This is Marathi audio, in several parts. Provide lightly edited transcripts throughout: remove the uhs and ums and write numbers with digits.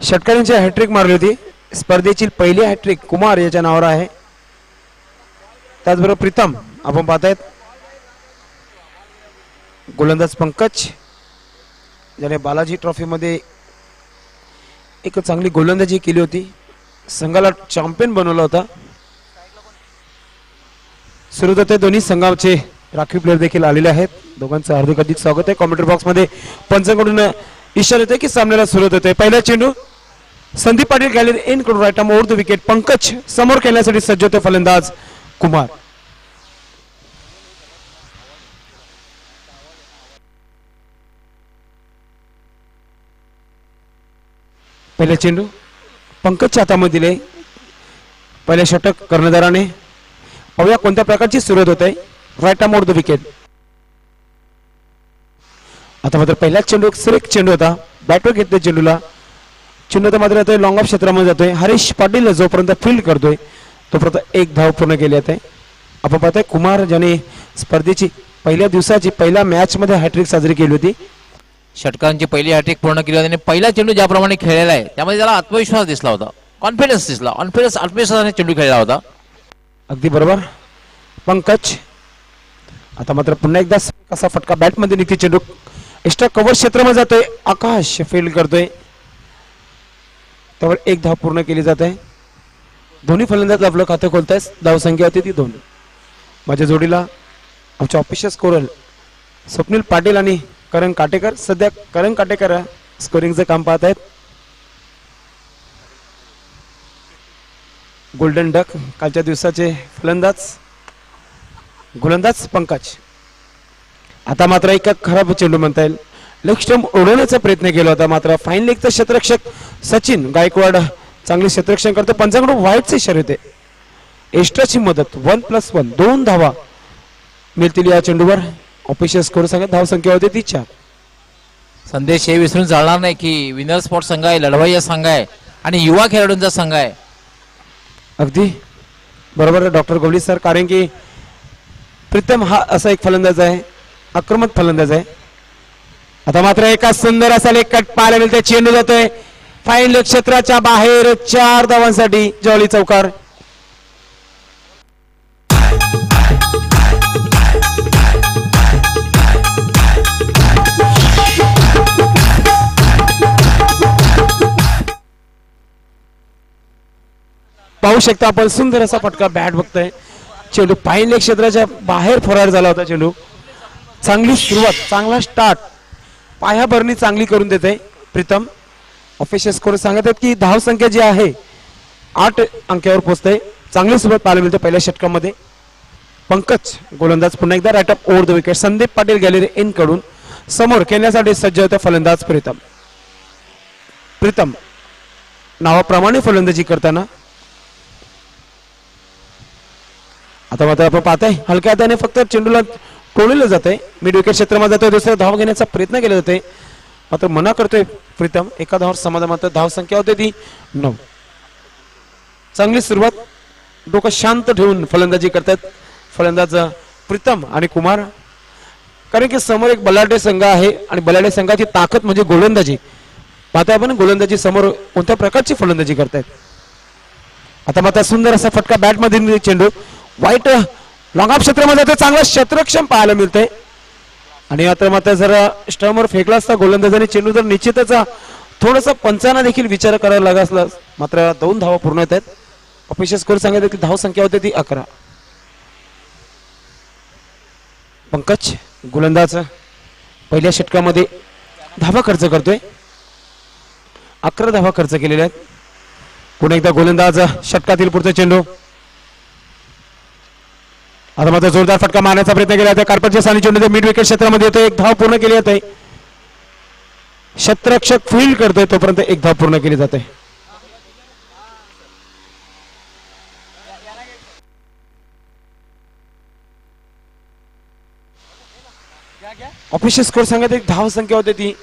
षटकारांची हॅट्रिक मारली होती. स्पर्धेची पहिली हॅट्रिक कुमार याच्या नावावर आहे. त्याचबरोबर प्रीतम आपण पाहतायत. गोलंदाज पंकज ज्याने बालाजी ट्रॉफी मध्ये एक चांगली गोलंदाजी केली होती, संघाला चॅम्पियन बनवला होता. सुरू होते दोन्ही संघाचे राखीव प्लेयर देखील आलेले आहेत. दोघांचं हार्दिक स्वागत आहे. कॉमेंट्री बॉक्स मध्ये पंचांकडून इशारा येते की सामन्याला सुरुवात होते. पहिला चेंडू संदीप पाटील गॅलरी इन कडून right arm over the wicket. Pankaj समोर खेळण्यासाठी सज्ज होते फलंदाज कुमार. पहिला चेंडू पंकजच्या हातामध्ये दिले. पहिल्या षटक कर्णधाराने. पाहूया कोणत्या प्रकारची सुरुवात होते. Right arm over the wicket. आता मात्र पहिलाच चेंडू एक चेंडू होता. बॅटवर घेतले चेंडूला. चेंडू तर मात्र येतोय लॉंग ऑफ क्षेत्रामध्ये जातोय. हरीश पाटील जोपर्यंत फील्ड करतोय तोपर्यंत एक धाव पूर्ण केली आहे. आपण पाहतोय कुमार ज्याने स्पर्धेची पहिल्या दिवसाची पहिल्या मॅच मध्ये हॅट्रिक साजरी केली होती. षटकांची पहिली हॅट्रिक पूर्ण केली होती. पहिला चेंडू ज्याप्रमाणे खेळलेला आहे त्यामध्ये त्याला आत्मविश्वास दिसला होता, कॉन्फिडन्स दिसला. आत्मविश्वासाने चेंडू खेळला होता. अगदी बरोबर पंकज. आता मात्र पुन्हा एकदा कसा फटका बॅटमध्ये निघते. चेंडू एक्स्ट्रा कव्हर क्षेत्रामध्ये जातोय. आकाश फील्ड करतोय. त्यावर एक धाव पूर्ण केली जात आहे. दोन्ही फलंदाज आपलं खातं खोलतायत. धावसंख्या होती ती 2. माझ्या जोडीला आमचे ऑफिशियल स्कोरर स्वप्नील पाटील आणि करण काटेकर. सध्या करण काटेकर स्कोरिंगचं काम पाहत आहेत. गोल्डन डक कालच्या दिवसाचे फलंदाज गोलंदाज पंकज. आता मात्र एक खराब चेंडू म्हणता येईल. लेग स्टंप उडवण्याचा प्रयत्न केला होता, मात्र फाईन लेगचा क्षेत्ररक्षक सचिन गायकवाड चांगले क्षेत्ररक्षण करतो. पंचांकडून वाईटचे इशारे होते. एक्स्ट्राची मदत 1+1 2 धावा मिळतील या चेंडूवर. ऑफिशियल स्कोर सांगत धाव संख्या होते 3. संदेश हे विसरून चालणार नाही की विनर स्पोर्ट संघ आहे, लढवय्या संघ आहे आणि युवा खेळाडूंचा संघ आहे. अगदी बरोबर डॉक्टर गवळी सर. कारण की प्रीतम हा असा एक फलंदाज आहे, आक्रमक फलंदाज आहे. आता मात्र एका सुंदर असा लेग कट पाहायला मिळते. चेंडू जातोय फाईन लेग क्षेत्राच्या बाहेर. 4 धावांसाठी जवळी चौकार. पाहू शकता आपण सुंदर असा फटका बॅट बघतोय. चेंडू फाईन लेग क्षेत्राच्या बाहेर फरार झाला होता. चेंडू चांगली सुरुवात, चांगला स्टार्ट, पायाभरणी चांगली करून देते प्रीतम. ऑफिशियल स्कोर सांगत आहेत की धाव संख्या जी आहे 8 अंकावर पोहोचते. चांगली सुरुवात पाहायला मिळते पहिल्या षटकामध्ये. पंकज गोलंदाज पुन्हा एकदा right up over the wicket. Sandeep Patil Gallery Inn कडून समोर खेळण्यासाठी सज्ज होते फलंदाज प्रीतम. प्रीतम नावाप्रमाणे फलंदाजी करताना. आता मात्र आपण पाहताय हलक्या हाताने फक्त चेंडूला टोळलं जाते. मिड विकेट क्षेत्रामध्ये जातोय. दुसऱ्या धाव घेण्याचा प्रयत्न केला जाते, मात्र मना करतोय प्रीतम. एका धावावर समाधान. मात्र धाव संख्या होते ती 9. चांगली सुरुवात. डोकं शांत ठेवून फलंदाजी करतात फलंदाज प्रीतम आणि कुमार. कारण की समोर एक बलाढ्य संघ आहे आणि बलाढ्य संघाची ताकद म्हणजे गोलंदाजी. पाहताय आपण गोलंदाजी समोर कोणत्या प्रकारची फलंदाजी करतायत. आता मात्र सुंदर असा फटका बॅटमध्ये. चेंडू वाईट लॉंग ऑफ क्षेत्रामध्ये जातो. चांगला क्षेत्ररक्षण पाहायला मिळतंय. आणि मात्र जर स्टंपवर फेकला असता गोलंदाजाने चेंडू तर निश्चितच थोडासा पंचांना देखील विचार करायला लागला असला. मात्र 2 धावा पूर्ण होत आहेत. ऑफिशियल स्कोर सांगत की धाव संख्या होती ती 11. पंकज गोलंदाज पहिल्या षटकामध्ये धावा खर्च करतोय. 11 धावा खर्च केलेल्या आहेत. पुन्हा एकदा गोलंदाज षटकातील पुढचा चेंडू. आता मात्र जोरदार फटका मारण्याचा प्रयत्न केला जातो. कार्पेटच्या सानी चेंडू मिड विकेट क्षेत्रामध्ये येतो. 1 धाव पूर्ण केली जाते. क्षेत्ररक्षक फील्ड करतोय तोपर्यंत 1 धाव पूर्ण केली जाते. ऑफिशियल स्कोर सांगत एक धाव संख्या होते ती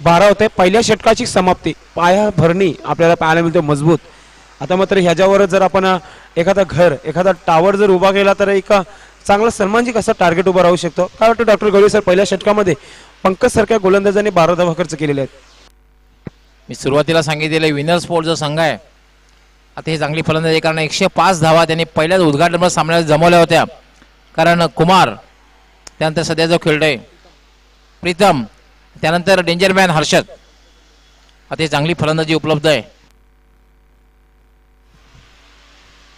12 होते. पहिल्या षटकाची समाप्ती. पाया भरणी आपल्याला पाहायला मिळते मजबूत. आता मात्र ह्याच्यावर जर आपण एखादा घर, एखादा टावर जर उभा केला तर एक चांगला सन्मानजी कसा टार्गेट उभा राहू शकतो. काय वाटतं डॉक्टर गवळी सर. पहिल्या षटकामध्ये पंकज सारख्या गोलंदाजाने 12 धावा खर्च केलेले आहेत. मी सुरुवातीला सांगितलेलं विनर स्पोर्ट जो संघ आहे आता हे चांगली फलंदाजी कारण 105 धावा त्यांनी पहिल्याच उद्घाटन सामन्यात जमवल्या होत्या. कारण कुमार त्यानंतर सध्या जो खेळतोय प्रीतम त्यानंतर डेंजरमॅन हर्षद आता ही चांगली फलंदाजी उपलब्ध आहे.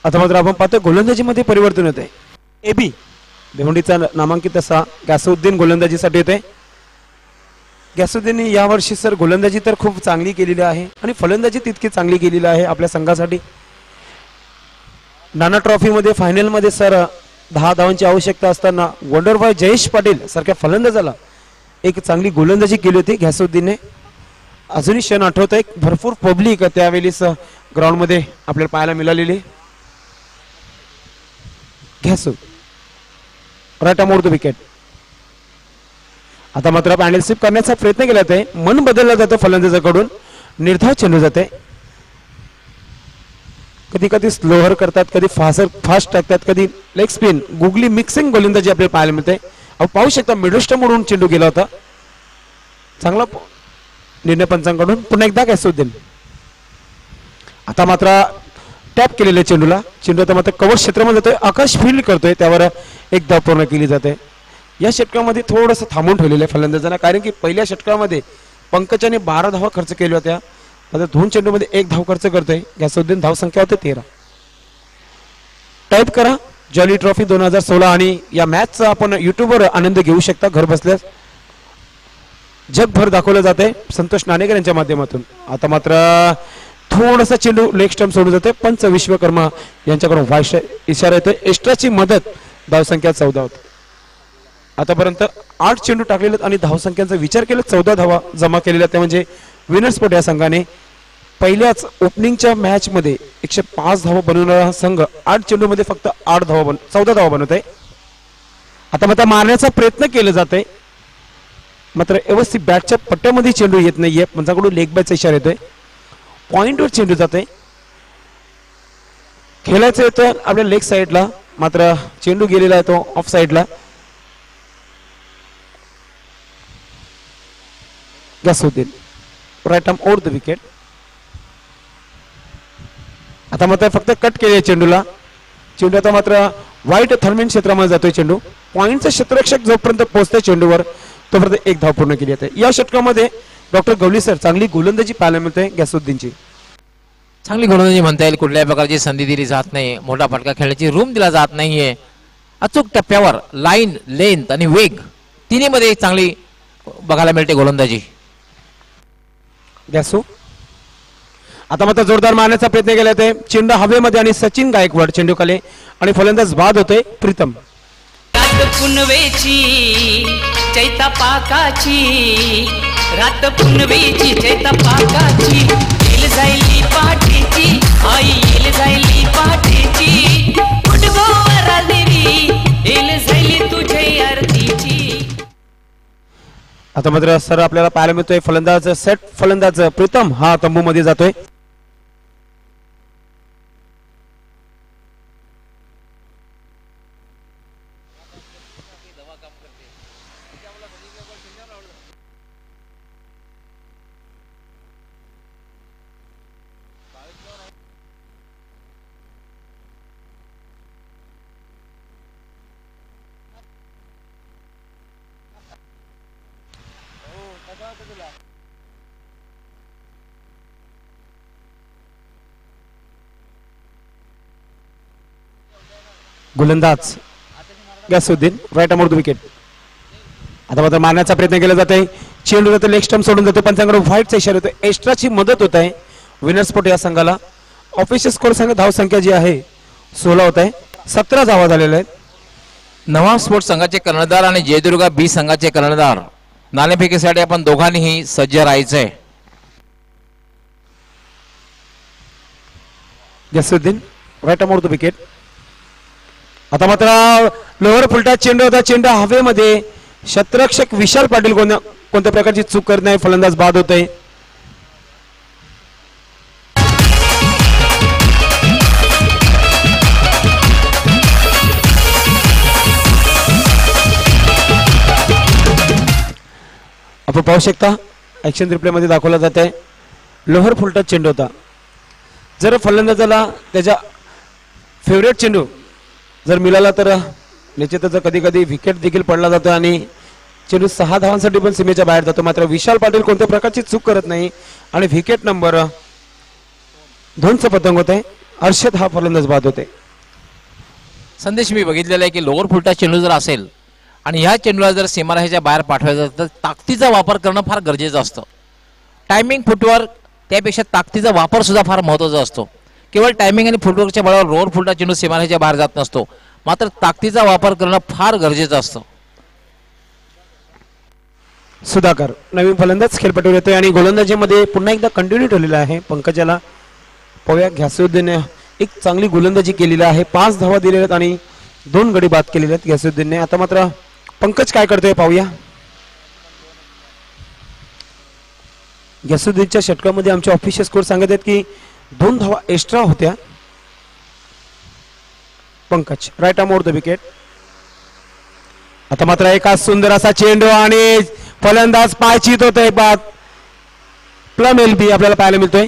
आता मात्र आपण पाहतो गोलंदाजीमध्ये परिवर्तन होत आहे. एबी भिवंडीचा नामांकित असा गॅसुद्दीन गोलंदाजीसाठी येते. गॅसुद्दीन यावर्षी सर गोलंदाजी तर खूप चांगली केलेली आहे आणि फलंदाजी तितकी चांगली केलेली आहे आपल्या संघासाठी. नाना ट्रॉफीमध्ये फायनलमध्ये सर 10 धावांची आवश्यकता असताना वंडरबॉय जयेश पाटील सारख्या फलंदाजाला एक चांगली गोलंदाजी केली होती गॅसुद्दीनने. अजूनही क्षण आठवत आहे. भरपूर पब्लिक त्यावेळेस ग्राउंडमध्ये आपल्याला पाहायला मिळालेली. घ्यासू राईट मोर द विकेट. आता मात्र पॅनल स्वीप करण्याचा प्रयत्न केला जाते. मन बदलला जातं फलंदाजाकडून. निर्धाव चेंडू जाते. कधी कधी स्लोअर करतात कधी फास्ट टाकतात कधी लेग स्पिन गुगली मिक्सिंग गोलंदाजी आपल्याला पाहायला मिळते. आपण पाहू शकता मिडस्टम म्हणून चेंडू गेला होता. चांगला निर्णय पंचांकडून. पुन्हा एकदा गॅसुद्दीन आता मात्र टॅप केलेल्या चेंडूला. चेंडू आता मात्र कव्हर क्षेत्रामध्ये जातोय. आकाश फील्ड करतोय त्यावर एक धाव पूर्ण केली जाते. या षटकामध्ये थोडंसं थांबून ठेवलेलं आहे फलंदाजांना कारण की पहिल्या षटकामध्ये पंकजाने 12 धावा खर्च केल्या होत्या. आता 2 चेंडूमध्ये 1 धाव खर्च करतोय. गॅसुद्दीन धाव संख्या होते 13. टाईप करा जॉली ट्रॉफी 2016 आणि या मॅचचा आपण युट्यूबवर आनंद घेऊ शकता घर बसल्यास. जगभर दाखवलं जाते संतोष नाणेकर यांच्या माध्यमातून. आता मात्र थोडासा चेंडू लेग स्टंप सोडून जाते. पंच विश्वकर्मा यांच्याकडून व्हाईस इशारा येतोय. एक्स्ट्राची मदत धावसंख्या 14 होती. आतापर्यंत 8 चेंडू टाकलेले आणि धावसंख्यांचा विचार केला 14 धावा जमा केलेल्या. त्या म्हणजे विनर स्पोर्ट या संघाने पहिल्याच ओपनिंगच्या मॅच मध्ये 105 धावा बनवणारा संघ 8 चेंडूमध्ये फक्त 14 धावा बनवत आहे. आता मात्र मारण्याचा प्रयत्न केला जाते मात्र व्यवस्थित बॅटच्या पट्ट्यामध्ये चेंडू येत नाहीये. पंचाकडून लेग बॅटचा इशारा येतोय. पॉइंटवर चेंडू जाते. खेळायचं येतं आपल्या लेग साईडला मात्र चेंडू गेलेला आहे तो ऑफ साईडला. Ghiyasuddin right arm over the wicket. आता मात्र फक्त कट केले चेंडूला. चेंडू आता मात्र व्हाईट थर्मेन क्षेत्रामध्ये जातोय चेंडू. पॉइंटचा क्षेत्ररक्षक जोपर्यंत पोहोचतोय चेंडूवर तोपर्यंत 1 धाव पूर्ण केली जाते. या षटकामध्ये डॉक्टर गवली सर चांगली गोलंदाजी पाहायला मिळते गॅसुद्दीनची. चांगली गोलंदाजी म्हणता येईल. कुठल्याही प्रकारची संधी दिली जात नाही. मोठा फटका खेळण्याची रूम दिला जात नाहीये. अचूक टप्प्यावर लाईन लेंथ आणि वेग तिन्ही मध्ये चांगली बघायला मिळते गोलंदाजी. गॅसू आता मात्र जोरदार मारण्याचा प्रयत्न केला ते. चेंडू हवेमध्ये आणि सचिन गायकवाड चेंडू खाली आणि फलंदाज बाद होते प्रीतम. चैता पाकाची रात पुनवेची चैता पाकाची येल जायली पाठीची आई येल जायली पाठीची उठगोवरा देवी येल जायली तुझे आरतीची. आता मात्र सर आपल्याला पाहायला मिळतोय फलंदाज सेट फलंदाज प्रीतम हा तंबू मध्ये जातोय. गोलंदाज Ghiyasuddin right arm over the wicket. आता मात्र मारण्याचा प्रयत्न केला जाते. चेंडू जातो लेग स्टंप सोडून जातो. पंचांकडे व्हाईटचा इशारा येतो. एक्स्ट्राची मदत होत आहे विनर स्पोर्ट या संघाला. ऑफिशियल स्कोर संघ धाव संख्या जी आहे 16 होत आहे. 17 धावा झालेल्या आहेत. नवाब स्पोर्ट्स संघाचे कर्णधार आणि जयदुर्गा बी संघाचे कर्णधार नाणेफेकीसाठी आपण दोघांनीही सज्ज राहायचंय. Ghiyasuddin right arm over the wicket. आता मात्र लोअर फुलटा चेंडू होता. चेंडू हवेमध्ये क्षेत्ररक्षक विशाल पाटील कोणत्या प्रकारची चूक करत नाही. फलंदाज बाद होतोय. आपण पाहू शकता ऍक्शन रिप्ले मध्ये दाखवला जात आहे. लोअर फुलटच चेंडू होता. जर फलंदाजाला त्याच्या फेवरेट चेंडू जर मिळाला तर निश्चितच कधी कधी विकेट देखील पडला जातो आणि चेंडू 6 धावांसाठी पण सीमेच्या बाहेर जातो. मात्र विशाल पाटील कोणत्या प्रकारची चूक करत नाही आणि विकेट नंबर 2चं पतंग होते. हर्षद हा फलंदाज बाद होते. संदेश मी बघितलेला आहे की लोअर फुलटा चेंडू जर असेल आणि ह्या चेंडूला जर सीमारेषेच्या बाहेर पाठवायचं तर ताकदीचा वापर करणं फार गरजेचं असतं. टायमिंग फुटवर्क त्यापेक्षा ताकदीचा वापर सुद्धा फार महत्त्वाचा असतो. केवळ टायमिंग आणि फुटवर्कच्या बळावर लोअर फुलटा चेंडू सीमारेषेच्या बाहेर जात नसतो. मात्र ताकदीचा वापर करणं फार गरजेचं असतं. सुधाकर नवीन फलंदाज खेळपट्टीवर येतोय आणि गोलंदाजीमध्ये पुन्हा एकदा कंटिन्यू ठेवलेला आहे. पंकजाला पव्या घ्यासुद्दीनने एक चांगली गोलंदाजी केलेली आहे. 5 धावा दिलेल्या आहेत आणि 2 गडी बाद केलेले आहेत घ्यासुद्दीनने. आता मात्र पंकज काय करतोय पाहूया. घ्यासुद्दीनच्या षटकामध्ये आमचे ऑफिशियल स्कोर सांगत आहेत की 2 धावा एक्स्ट्रा होत्या. Pankaj right arm over the wicket. आता मात्र एका सुंदर असा चेंडू आणि फलंदाज पायचीत होतोय बाद. प्लम एलबी आपल्याला पाहायला मिळतोय.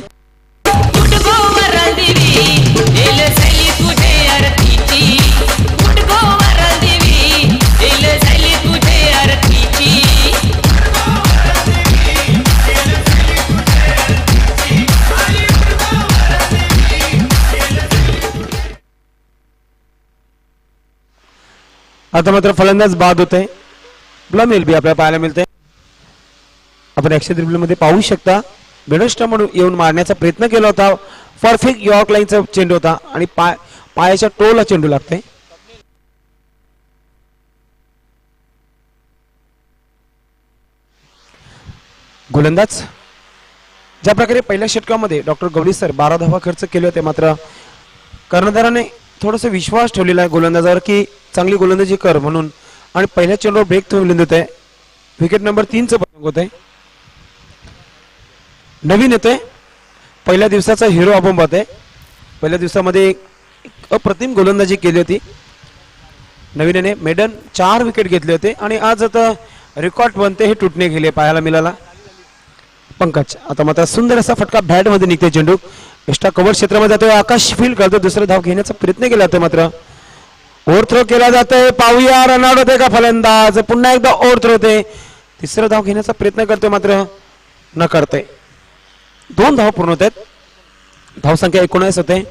आता मात्र फलंदाज बाद होते. प्लम एलबी आपल्याला पाहायला मिळते. आपण ॲक्शन रिव्ह्यू मध्ये पाहू शकता. बेडस्टा म्हणून येऊन मारण्याचा प्रयत्न केला होता. परफेक्ट यॉर्क लाईनचा चेंडू होता आणि पायाच्या टोला चेंडू लागते. गोलंदाज ज्या प्रकारे पहिल्या षटकामध्ये डॉक्टर गवळी सर 12 धावा खर्च केले होते मात्र कर्णधाराने थोडासा विश्वास ठेवलेला आहे गोलंदाजावर की चांगली गोलंदाजी कर म्हणून आणि पहिल्या चेंडूवर ब्रेक ठेवले होते. विकेट नंबर 3चं पतंग होते. नवीन येतोय पहिल्या दिवसाचा हिरो आपण पाहतोय. पहिल्या दिवसामध्ये अप्रतिम गोलंदाजी केली होती. नवीनने मेडन 4 विकेट घेतले होते आणि आज आता रेकॉर्ड बनते हे तुटणे गेले पाहायला मिळाला. पंकज आता मात्र सुंदर असा फटका बॅट मध्ये निघते. चेंडू एक्स्ट्रा कव्हर क्षेत्रामध्ये जातोय. आकाश फील्ड करतो. दुसरा धाव घेण्याचा प्रयत्न केला जातोय मात्र ओव्हर थ्रो केला जातोय. पाहूया रनआउट होते का फलंदाज. पुन्हा एकदा ओव्हर थ्रो होते. तिसरा धाव घेण्याचा प्रयत्न करतोय मात्र न करते. 2 धाव पूर्ण होत आहेत. धावसंख्या 19 होते.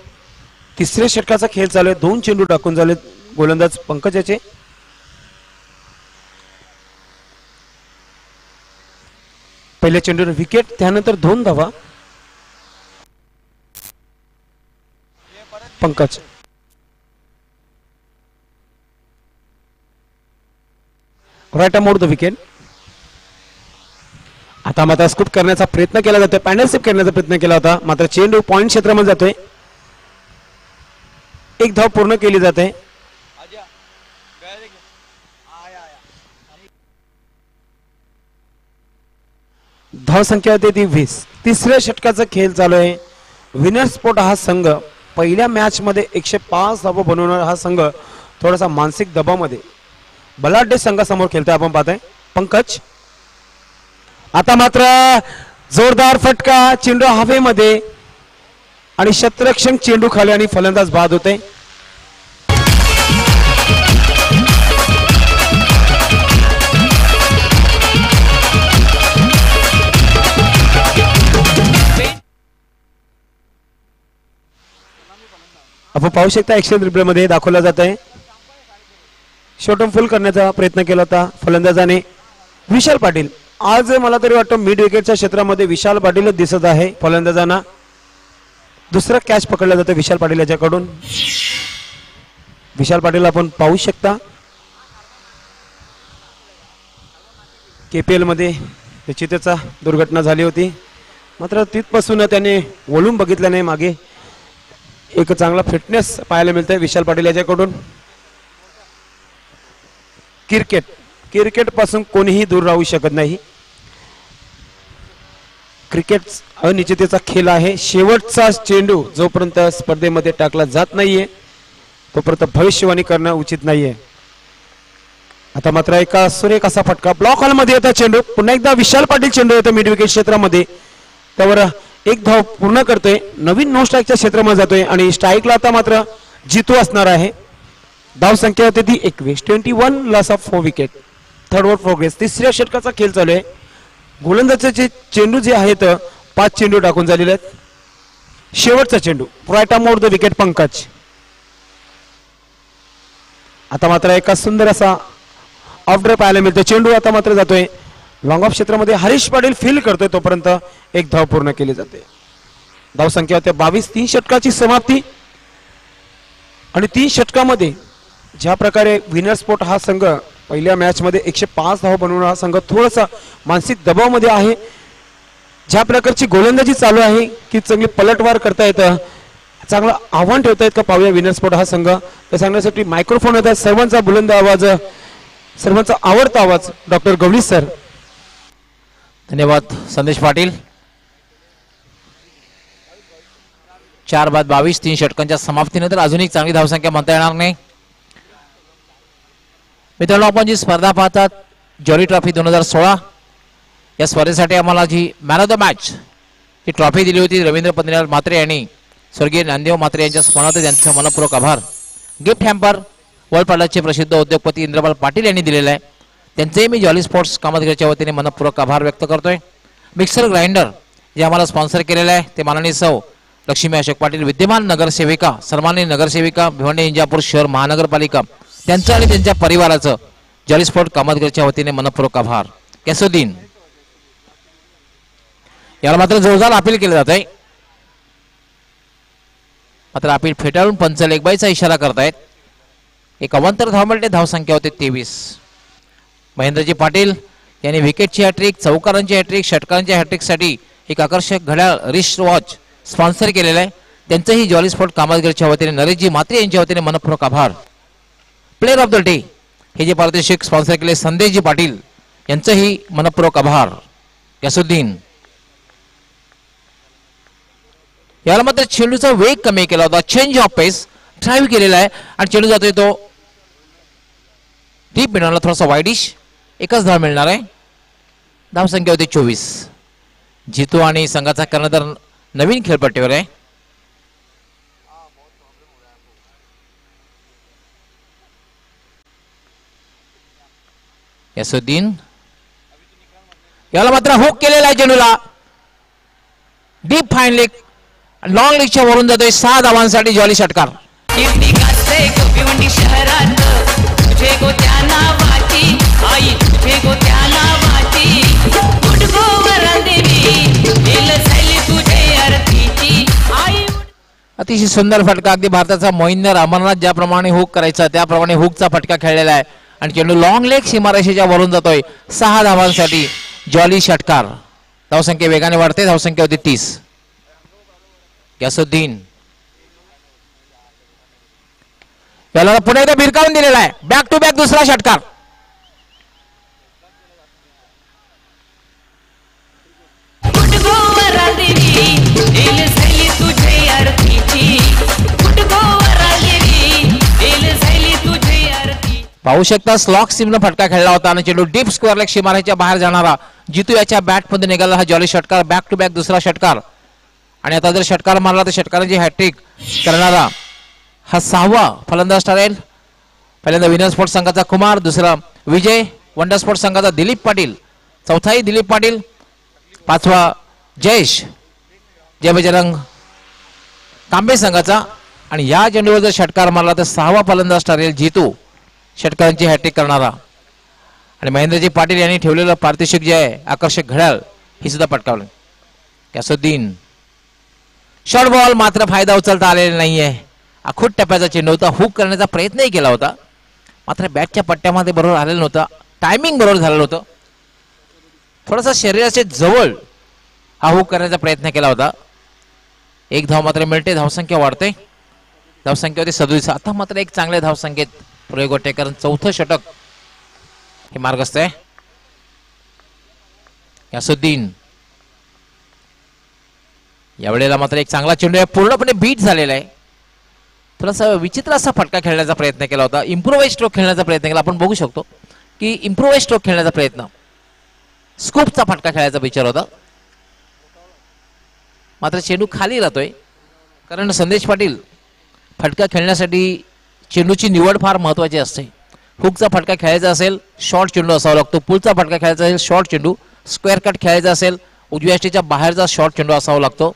तिसऱ्या षटकाचा खेळ चालू आहे. 2 चेंडू टाकून झाले गोलंदाज पंकजाचे. पहिल्या चेंडूवर विकेट त्यानंतर 2 धावा. Pankaj right arm over the wicket. आता मात्र स्कूप करण्याचा प्रयत्न केला जातोय. पॅनल स्वीप करण्याचा प्रयत्न केला होता मात्र चेंडू पॉइंट क्षेत्रामध्ये जातोय. 1 धाव पूर्ण केली जाते. धाव संख्या होती ती 20. तिसऱ्या षटकाचा खेळ चालू आहे. विनर स्पोर्ट हा संघ पहिल्या मॅच मध्ये 105 धावा बनवणारा हा संघ थोडासा मानसिक दबावामध्ये बलाढ्य संघासमोर खेळतोय आपण पाहतोय. पंकज आता मात्र जोरदार फटका. चेंडू हवेमध्ये आणि शतरक्षण चेंडू खाली आणि फलंदाज बाद होते. आपण पाहू शकता ॲक्शन रिप्ले मध्ये दाखवला जात आहे. शॉर्टम फुल करण्याचा प्रयत्न केला होता फलंदाजाने. विशाल पाटील आज मला तरी वाटतं मिड विकेटच्या क्षेत्रामध्ये विशाल पाटीलच दिसत आहे फलंदाजांना. दुसरा कॅच पकडला जातो विशाल पाटील याच्याकडून. विशाल पाटील आपण पाहू शकता KPL मध्ये त्याची त्याचा दुर्घटना झाली होती मात्र तिथपासून त्याने वळून बघितलं नाही मागे. एक चांगला फिटनेस पाहायला मिळतंय विशाल पाटील याच्याकडून. क्रिकेट पासून कोणीही दूर राहू शकत नाही. क्रिकेट अनिश्चिततेचा खेळ आहे. शेवटचा चेंडू जोपर्यंत स्पर्धेमध्ये टाकला जात नाहीये तोपर्यंत भविष्यवाणी करणं उचित नाहीये. आता मात्र एका सुरेख असा फटका ब्लॉक हॉल मध्ये येतो चेंडू. पुन्हा एकदा विशाल पाटील चेंडू येतो मिड विकेट क्षेत्रामध्ये. त्यावर एक धाव पूर्ण करतोय, नवीन नो स्ट्राईकच्या क्षेत्रामध्ये जातोय आणि स्ट्राईकला आता मात्र जितू असणार आहे. धाव संख्या होती ती 21. 21 loss of 4 wicket. Third over progress. तिसऱ्या षटकाचा खेळ चालू आहे. गोलंदाजाचे चेंडू जे आहेत 5 चेंडू टाकून झालेले आहेत. शेवटचा चेंडू right arm over the wicket Pankaj. आता मात्र एका सुंदर असा ऑफ ड्राईव्ह पाहायला मिळतो. चेंडू आता मात्र जातोय लॉंग ऑफ क्षेत्रामध्ये. हरीश पाटील फील करतोय तोपर्यंत एक धाव पूर्ण केली जाते. धाव संख्या होते 22. 3 षटकाची समाप्ती आणि 3 षटकामध्ये ज्या प्रकारे विनर स्पोर्ट हा संघ पहिल्या मॅच मध्ये 105 धाव बनवून हा संघ थोडासा मानसिक दबावामध्ये आहे. ज्या प्रकारची गोलंदाजी चालू आहे की चांगली पलटवार करता येतं, चांगलं आव्हान ठेवता येत का पाहूया विनर स्पोर्ट हा संघ. ते सांगण्यासाठी मायक्रोफोन येतात सर्वांचा बुलंद आवाज, सर्वांचा आवडता आवाज डॉक्टर गवळी सर. धन्यवाद संदेश पाटील. 4 बाद 22. 3 षटकांच्या समाप्तीनंतर अजून एक चांगली धावसंख्या म्हणता येणार नाही. मित्रांनो, आपण जी स्पर्धा पाहतात जॉली ट्रॉफी 2016, या स्पर्धेसाठी आम्हाला जी मॅन ऑफ द मॅच ही ट्रॉफी दिली होती रवींद्र पंडितलाल म्हात्रे यांनी स्वर्गीय ज्ञानदेव म्हात्रे यांच्या स्मरणार्थ त्यांचा मनपूर्वक आभार. गिफ्ट हॅम्पर वडपाडाचे प्रसिद्ध उद्योगपती इंद्रपाल पाटील यांनी दिलेला आहे. त्यांचेही मी जॉली स्पोर्ट्स कामतगडच्या वतीने मनपूर्वक आभार व्यक्त करतोय. मिक्सर ग्राइंडर जे आम्हाला स्पॉन्सर केलेलं आहे ते माननीय सौ लक्ष्मी अशोक पाटील, विद्यमान नगरसेविका, सन्माननीय नगरसेविका भिवंडी इंजापूर शहर महानगरपालिका, त्यांचं आणि त्यांच्या परिवाराचं जॉली स्पोर्ट कामतगडच्या वतीने मनपूर्वक आभार. कसुद्दीन याला मात्र जोरदार अपील केलं जात आहे. मात्र अपील फेटाळून पंच लेगबाईचा इशारा करतायत. एक अवांतर धाव मिळते. धावसंख्या होते 23. महेंद्रजी पाटील यांनी विकेटची हॅट्रिक, चौकारांची हॅट्रिक, षटकारांच्या हॅट्रिकसाठी एक आकर्षक घड्याळ रिस्ट वॉच स्पॉन्सर केलेलं आहे. त्यांचंही जॉली स्पोर्ट कामतगडच्या वतीने नरेशजी म्हात्रे यांच्या वतीने मनपूर्वक आभार. प्लेअर ऑफ द डे हे जे पारितोषिक स्पॉन्सर केले संदेशजी पाटील यांचंही मनपूर्वक आभार. कसुद्दीन याला मात्र चेंडूचा वेग कमी केला होता. चेंज ऑफ पेस ड्राईव्ह केलेला आहे आणि चेंडू जातोय तो डीप मिळाला, थोडासा वाईडिश. एकच धाव मिळणार आहे. धावसंख्या होती 24. जितू आणि संघाचा कर्णधार नवीन खेळपट्टीवर आहे. यसुद्दीन याला मात्र हुक केलेला आहे चेंडूला. डीप फाईन लेग लॉंग लेगच्या वरून जातोय. 6 धावांसाठी जॉली षटकार. कीर्ती गाजते भिवंडी शहरात, तुझे गोत्या नावाची आई, तुझे गोत्या नावाची गुडगोवर देवी, दिल झाली तुझे अर्थीची आई. अतिशय सुंदर फटका. अगदी भारताचा मोइंदर अमरनाथ ज्याप्रमाणे हुक करायचा त्याप्रमाणे हुकचा फटका खेळलेला आहे आणि चेंडू लॉंग लेग सीमारेषेच्या वरून जातोय. 6 धावांसाठी जॉली षटकार. धावसंख्या वेगाने वाढते. धावसंख्या होती 30. यसुद्दीन याला पुन्हा एकदा भिरकावून दिलेला आहे. बॅक टू बॅक दुसरा षटकार. गुडगोवर देवी, दिल झाली तुझे अर्थीची गुडगोवर देवी, दिल झाली तुझे अर्थी. पाहू शकता स्लॉक सीमनं फटका खेळला होता आणि चेंडू डीप स्क्वेअर लेग सीमारेषेच्या बाहेर जाणारा जितू याच्या बॅटमध्ये निघाला हा जॉली षटकार. बॅक टू बॅक दुसरा षटकार आणि आता जर षटकार मारला तर षटकारांची हॅट्रिक करणारा हा 6वा फलंदाज ठरेल. पहिल्यांदा विनर स्पोर्ट्स संघाचा कुमार, दुसरा विजय वंडर स्पोर्ट्स संघाचा दिलीप पाटील, चौथाही दिलीप पाटील, 5वा जयेश जय बजरंग कांबे संघाचा. आणि या चेंडूवर जर षटकार मारला तर 6वा फलंदाज ठरेल जितू, षटकारांची हॅट्रिक करणारा. आणि महेंद्रजी पाटील यांनी ठेवलेलं पारितोषिक जे आहे आकर्षक घड्याळ ही सुद्धा पटकावलं. कसुद्दीन शॉर्ट बॉल मात्र फायदा उचलता आलेला नाहीये. आखूट टप्प्याचा चेंडू होता. हुक करण्याचा प्रयत्नही केला होता मात्र बॅटच्या पट्ट्यामध्ये बरोबर आलेलं नव्हतं. टायमिंग बरोबर झालं नव्हतं. थोडासा शरीराच्या जवळ हा हुक करण्याचा प्रयत्न केला होता. एक धाव मात्र मिळते. धावसंख्या वाढते. धावसंख्या होती 37. आता मात्र एक चांगल्या धावसंख्येत प्रयोग होते कारण 4थं षटक हे मार्गस्थ आहे. यसुद्दीन यावेळेला मात्र एक चांगला चेंडू आहे. पूर्णपणे बीट झालेला आहे. थोडासा विचित्र असा फटका खेळण्याचा प्रयत्न केला होता. इम्प्रोवाइज स्ट्रोक खेळण्याचा प्रयत्न केला. आपण बघू शकतो की इम्प्रोवाइज स्ट्रोक खेळण्याचा प्रयत्न, स्कूपचा फटका खेळायचा विचार होता. मात्र चेंडू खाली राहतोय, कारण संदेश पाटील फटका खेळण्यासाठी चेंडूची निवड फार महत्त्वाची असते. हुकचा फटका खेळायचा असेल शॉर्ट चेंडू असावा लागतो, पुलचा फटका खेळायचा असेल शॉर्ट चेंडू, स्क्वेअर कट खेळायचा असेल उजव्या यष्टीच्या बाहेरचा शॉर्ट चेंडू असावा लागतो,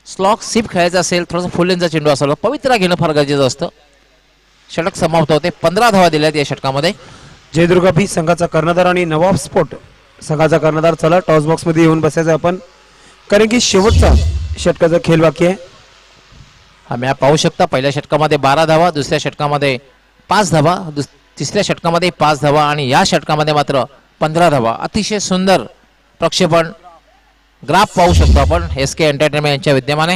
स्लॉक सिप खेळायचा असेल थोडासा फुल लेनचा चेंडू असावा लागतो. पवित्रा घेणं फार गरजेचं असतं. षटक समाप्त होते. 15 धावा दिल्यात या षटकामध्ये. जयदुर्गा बी संघाचा कर्णधार आणि नवाब स्पोर्ट संघाचा कर्णधार. चला टॉस बॉक्स मध्ये येऊन बसायचं आपण, कारण की शेवटचा षटकाचा खेळ बाकी आहे. हा मॅच पाहू शकता. पहिल्या षटकामध्ये 12 धावा, दुसऱ्या षटकामध्ये 5 धावा, तिसऱ्या षटकामध्ये 5 धावा आणि या षटकामध्ये मात्र 15 धावा. अतिशय सुंदर प्रक्षेपण ग्राफ पाहू शकतो आपण SK एंटरटेनमेंट यांच्या विद्यमाने.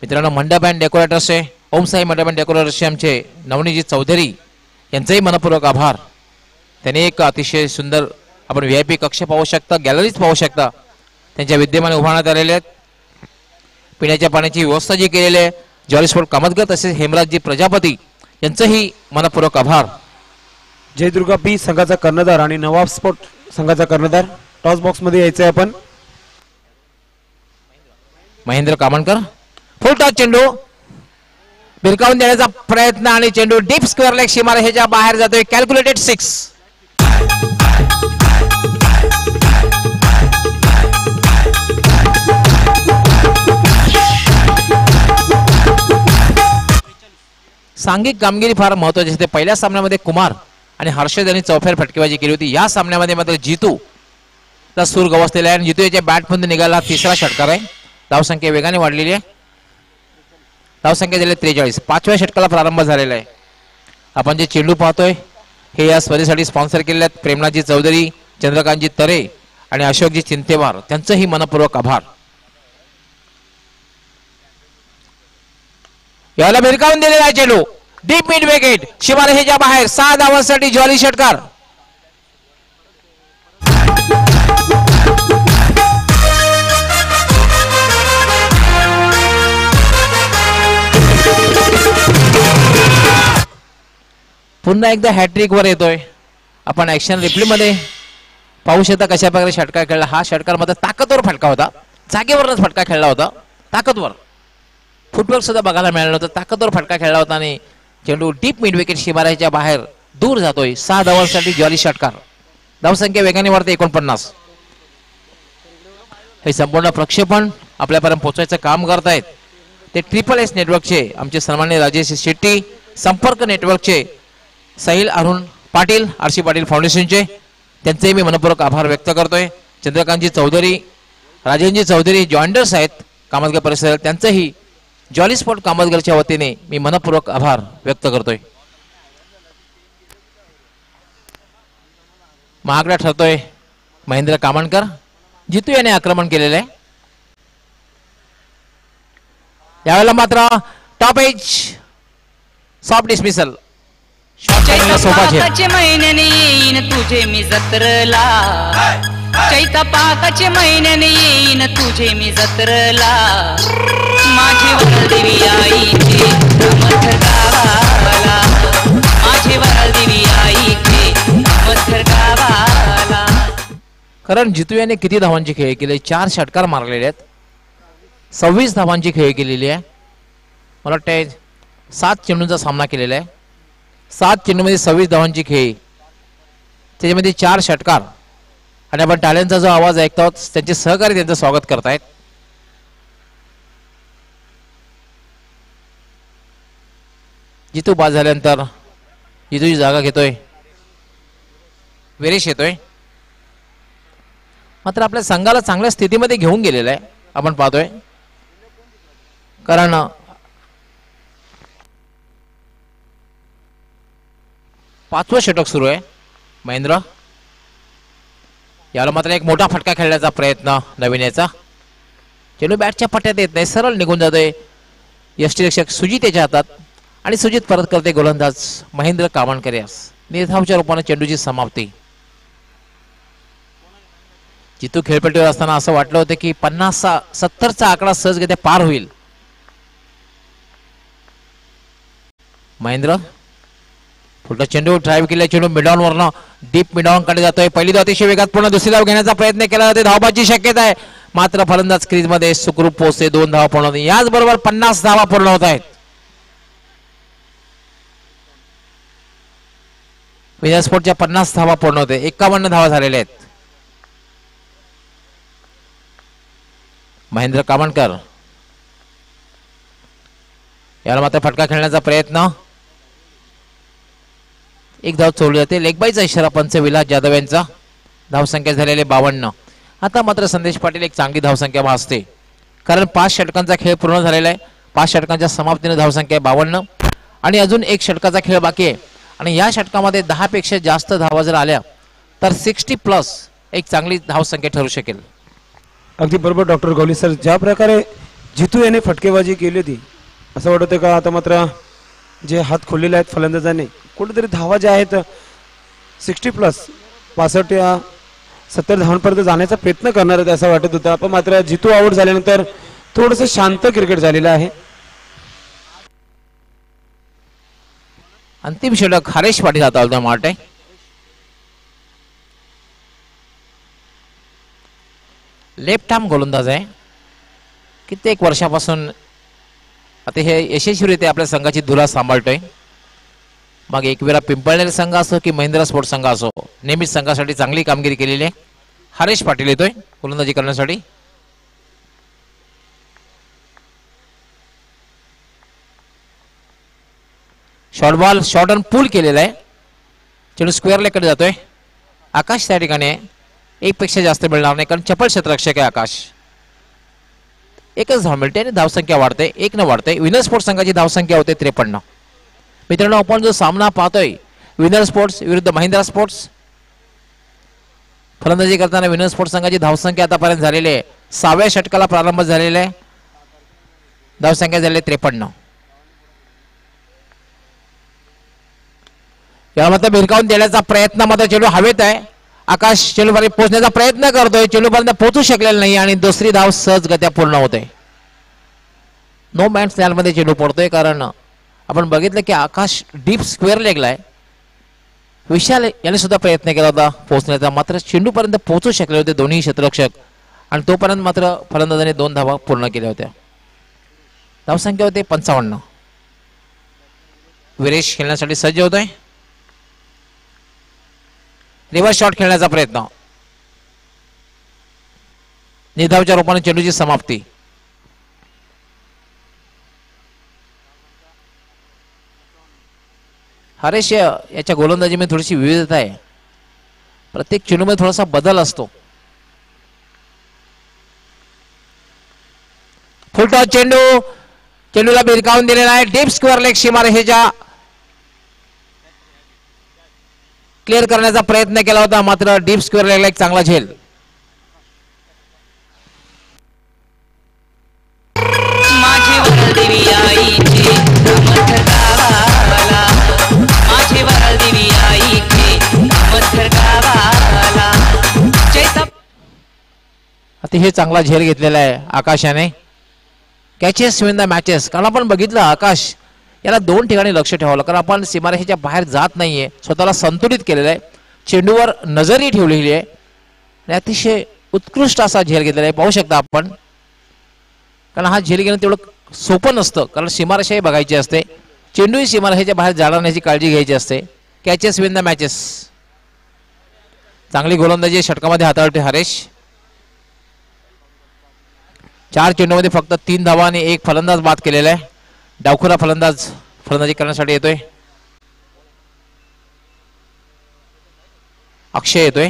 मित्रांनो, मंडप अँड डेकोरेटर्सचे ओमसाई मंडप अँड डेकोरेटर्सचे आमचे नवनीजी चौधरी यांचेही मनपूर्वक आभार. त्यांनी एक अतिशय सुंदर आपण VIP कक्ष पाहू शकता, गॅलरीज पाहू शकता त्यांच्या विद्यमाने उभारण्यात आलेले आहेत. पिण्याच्या पाण्याची व्यवस्था जी केलेली आहे जॉली स्पोर्ट कामतगर तसेच हेमराजजी प्रजापती यांचंही मनपूर्वक आभार. जयदुर्गा बी संघाचा कर्णधार आणि नवाब स्पोर्ट संघाचा कर्णधार. टॉस बॉक्स मध्ये यायचं आहे आपण. महेंद्र कामणकर फुल टॉस चेंडू भिरकावून देण्याचा प्रयत्न आणि चेंडू डीप स्क्वेअर लेग सीमारेषेच्या बाहेर जातोय. कॅल्क्युलेटेड 6. सांघिक कामगिरी फार महत्वाची असते. पहिल्या सामन्यामध्ये कुमार आणि हर्षद यांनी चौफेर फटकेबाजी केली होती. या सामन्यामध्ये मात्र जितू ला सूर गवसलेला आहे आणि जितू याच्या बॅटमध्ये निघाला तिसरा षटकार आहे. धावसंख्या वेगाने वाढलेली आहे. धावसंख्या दिली 43. 5व्या षटकाला प्रारंभ झालेला आहे. आपण जे चेंडू पाहतोय हे या स्पर्धेसाठी स्पॉन्सर केलेले आहेत प्रेमनाथजी चौधरी, चंद्रकांतजी तरे आणि अशोकजी चिंतेवार, त्यांचंही मनपूर्वक आभार. याला भिरकावून दिलेला आहे चेंडू डीप मिड विकेट सीमारेषेच्या बाहेर. 6 धावांसाठी जॉली षटकार. पुन्हा एकदा हॅट्रिक वर येतोय. आपण ऍक्शन रिप्ले मध्ये पाहू शकता कशा प्रकारे षटकार खेळला. हा षटकार मध्ये ताकदवर फटका होता, जागेवरच फटका खेळला होता. ताकदवर फुटवर्क सुद्धा बघायला मिळालं होतं. ताकदवर फटका खेळला होता आणि चेंडू डीप मिड विकेट सीमारेषेच्या बाहेर दूर जातोय. 6 धावांसाठी जॉली षटकार. धावसंख्या वेगाने वाढते 49. हे संपूर्ण प्रक्षेपण आपल्यापर्यंत पोहोचवायचं काम करतायत ते SSS नेटवर्कचे आमचे सन्माननीय राजेश शेट्टी, संपर्क नेटवर्कचे साहिल अरुण पाटील, RC पाटील फाउंडेशनचे, त्यांचेही मी मनपूर्वक आभार व्यक्त करतोय. चंद्रकांतजी चौधरी, राजेंद्रजी चौधरी जॉइंडर्स आहेत कामतगर परिसरात, त्यांचंही जॉली स्पोर्ट कामतगरच्या वतीने मी मनपूर्वक आभार व्यक्त करतोय. महागडा ठरतोय महेंद्र कामणकर. जितू याने आक्रमण केलेलं आहे. यावेळेला मात्र टॉप एज सॉफ्ट डिसमिसल. पाकाचे महिन्याने येईन तुझे मी जत्रला. चैता पाकाचे महिन्याने येईन तुझे मी जत्रला. माझी वरदेवी आईचे मथर गावाला. माझी वरदेवी आईचे मथर गावाला. कारण जितू याने किती धावांची खेळी केली? 4 षटकार मारलेले आहेत. 26 धावांची खेळी केलेली आहे. मला वाटतंय 7 चेंडूंचा सामना केलेला आहे. 7 चेंडूमध्ये 26 धावांची खेळी, त्याच्यामध्ये 4 षटकार. आणि आपण टाळ्यांचा जो आवाज ऐकतो आहोत त्यांचे सहकारी त्यांचं स्वागत करतायत. जितू बाद झाल्यानंतर जितूची जागा घेतोय वीरेश येतोय. मात्र आपल्या संघाला चांगल्या स्थितीमध्ये घेऊन गेलेला आहे आपण पाहतोय. कारण पाचवं षटक सुरू आहे. महेंद्र याला मात्र एक मोठा फटका खेळण्याचा प्रयत्न नवीन याचा. चेंडू बॅटच्या पट्ट्यात येत नाही, सरळ निघून जातोय. यष्टीरक्षक सुजित याच्या हातात आणि सुजित परत करते गोलंदाज महेंद्र कामणकर यास. निर्धावच्या रूपाने चेंडूची समाप्ती. जितू खेळपट्टीवर असताना असं वाटलं होतं की 50-70चा आकडा सहजगत्या पार होईल. महेंद्र पुढचा चेंडू ड्राईव्ह केला. चेंडू मिडॉन वरनं डीप मिडॉन कडे जातोय. पहिली धाव अतिशय वेगात पूर्ण दुसरी धाव घेण्याचा प्रयत्न केला जाते. धावबाची शक्यता आहे मात्र फलंदाज क्रीज मध्ये सुखरूप पोहोचते, 2 धावा पूर्ण होते. याचबरोबर 50 धावा पूर्ण होत आहेत. विनर स्पोर्टच्या 50 धावा पूर्ण होते, 51 धावा झालेल्या आहेत. महेंद्र कामणकर याला मात्र फटका खेळण्याचा प्रयत्न, एक धाव चोरली जाते. लेगबाईचा इशारा पंच विलास जाधव यांचा. धावसंख्या झालेले 52. आता मात्र संदेश पाटील एक चांगली धावसंख्या भासते, कारण 5 षटकांचा खेळ पूर्ण झालेला आहे. 5 षटकांच्या समाप्तीने धावसंख्या 52 आणि अजून 1 षटकाचा खेळ बाकी आहे. आणि या षटकामध्ये 10 पेक्षा जास्त धावा जर आल्या तर 60+ एक चांगली धावसंख्या ठरू शकेल. अगदी बरोबर डॉक्टर गवली सर. ज्या प्रकारे जितू याने फटकेबाजी केली होती, असं वाटतं का आता मात्र जे हात खोललेले आहेत फलंदाजाने, कुठेतरी धावा ज्या आहेत 60+, 65 या 70 धावांपर्यंत जाण्याचा प्रयत्न करणार आहेत असं वाटत होतं. पण मात्र जितू आऊट झाल्यानंतर थोडंसं शांत क्रिकेट झालेलं आहे. अंतिम षटक हरेश पाटील हाताळतो माटे. लेफ्ट आर्म गोलंदाज आहे, कित्येक वर्षापासून अतिशय यशस्वीरित्या आपल्या संघाची धुरा सांभाळतोय. मग एकवेळा पिंपळनेर संघ असो की महिंद्रा स्पोर्ट्स संघ असो, नेहमीच संघासाठी चांगली कामगिरी केलेली आहे. हरेश पाटील येतोय गोलंदाजी करण्यासाठी. शॉर्ट बॉल, शॉर्ट अँड पूल केलेला आहे. चेंडू स्क्वेअर लेकडे जातोय. आकाश त्या ठिकाणी आहे, 1 पेक्षा जास्त मिळणार नाही, कारण चपळ क्षेत्ररक्षक आहे आकाश. 1च धाव मिळते आणि धावसंख्या वाढते, 1 न वाढते. विनर स्पोर्ट्स संघाची धावसंख्या होते 53. मित्रांनो, आपण जो सामना पाहतोय विनर स्पोर्ट्स विरुद्ध महिंद्रा स्पोर्ट्स, फलंदाजी करताना विनर स्पोर्ट्स संघाची धावसंख्या आतापर्यंत झालेली आहे. 6व्या षटकाला प्रारंभ झालेला आहे. धावसंख्या झाली 53. यामध्ये भिरकावून देण्याचा प्रयत्न मात्र चेंडू हवेत आहे. आकाश चेंडूपर्यंत पोहोचण्याचा प्रयत्न करतोय, चेंडूपर्यंत पोहोचू शकलेला नाही आणि दुसरी धाव सहजगत्या पूर्ण होते. नो बॅट्स मध्ये चेंडू पडतोय, कारण आपण बघितलं की आकाश डीप स्क्वेअर लेगला आहे. विशाल याने सुद्धा प्रयत्न केला होता पोहोचण्याचा, मात्र चेंडूपर्यंत पोहोचू शकले होते दोन्ही क्षेत्ररक्षक आणि तोपर्यंत मात्र फलंदाजाने 2 धावा पूर्ण केल्या होत्या. धावसंख्या होते 55. विरेश खेळण्यासाठी सज्ज होतोय. रिव्हर्स शॉट खेळण्याचा प्रयत्न, निर्धावच्या रूपाने चेंडूची समाप्ती. हरेश याच्या गोलंदाजीमध्ये थोडीशी विविधता आहे. प्रत्येक चेंडूमध्ये थोडासा बदल असतो. फुलटॉस चेंडू, चेंडूला भिरकावून दिलेला आहे. डीप स्क्वेअर लेग सीमारेषेच्या क्लिअर करण्याचा प्रयत्न केला होता, मात्र डीप स्क्वेअर लेगला एक चांगला झेल. माझे वरदेवी आईचे नामथर गावाला, माझे वरदेवी आईचे नामथर गावाला. अतिशय चांगला झेल घेतलेला आहे आकाशाने. कॅचेस विन द मॅचेस, कारण आपण बघितलं आकाश याला 2 ठिकाणी लक्ष ठेवावं, कारण आपण सीमारेषेच्या बाहेर जात नाहीये, स्वतःला संतुलित केलेलं आहे, चेंडूवर नजरही ठेवलेली आहे आणि अतिशय उत्कृष्ट असा झेल घेतलेला आहे. पाहू शकता आपण, कारण हा झेल घेणं तेवढं सोपं नसतं, कारण सीमारेषाही बघायची असते, चेंडूही सीमारेषेच्या बाहेर जाण्याची काळजी घ्यायची असते. Catches win the matches. चांगली गोलंदाजी षटकामध्ये हाताळते हरेश. 4 चेंडूमध्ये फक्त 3 धावा आणि 1 फलंदाज बाद केलेला आहे. डावखुरा फलंदाज फलंदाजी करण्यासाठी येतोय. अक्षय येतोय.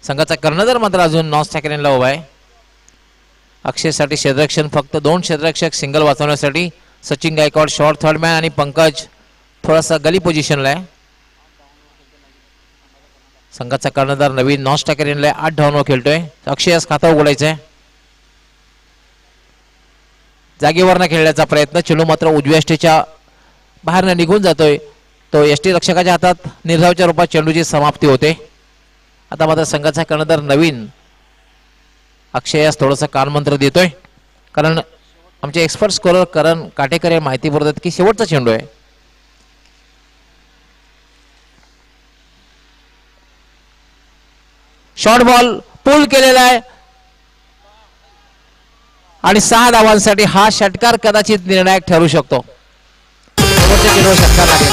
संघाचा कर्णधार मात्र अजून नॉन स्टॅकरेनला उभा आहे. अक्षयसाठी क्षेत्ररक्षण फक्त 2 क्षेत्ररक्षक सिंगल वाचवण्यासाठी. Sachin Gaikwad short third man आणि पंकज थोडासा गली पोझिशनला आहे. संघाचा कर्णधार नवीन नॉन स्टॅकरेनला 8 धावांवर खेळतोय. अक्षयच खाता उघडायचा आहे. जागेवरनं खेळण्याचा प्रयत्न, चेंडू मात्र उजव्या यष्टीच्या बाहेरनं निघून जातोय. तो यष्टी रक्षकाच्या हातात निर्धावच्या रूपात चेंडूची समाप्ती होते. आता मात्र संघाचा कर्णधार नवीन अक्षयास थोडंसं कानमंत्र देतोय, कारण आमचे एक्सपर्ट स्कोरर करण काटेकर हे माहिती पुरवतात की शेवटचा चेंडू आहे. शॉर्ट बॉल पूल केलेला आहे. आणि 6 धावांसाठी हा षटकार कदाचित निर्णायक ठरू शकतो. शेवटच्या चेंडूवर षटकार लागेल.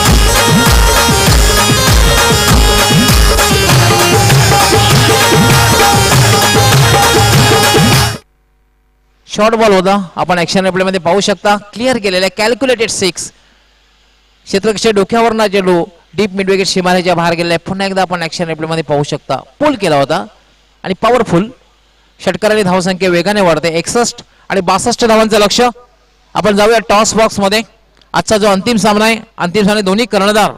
शॉर्ट बॉल होता. आपण ऍक्शन रिप्ले मध्ये पाहू शकता. क्लिअर केलेला कॅल्क्युलेटेड 6. क्षेत्ररक्षक डोक्यावर ना चेंडू डीप मिड विकेट सीमारेच्या बाहेर गेलेला आहे. पुन्हा एकदा आपण ऍक्शन रिप्ले मध्ये पाहू शकता. पुल केला होता आणि पॉवरफुल षटकाराने धावसंख्या वेगाने वाढते. 61 आणि 62 धावांचं लक्ष. आपण जाऊया टॉस बॉक्स मध्ये. आजचा जो अंतिम सामना आहे, अंतिम सामने दोन्ही कर्णधार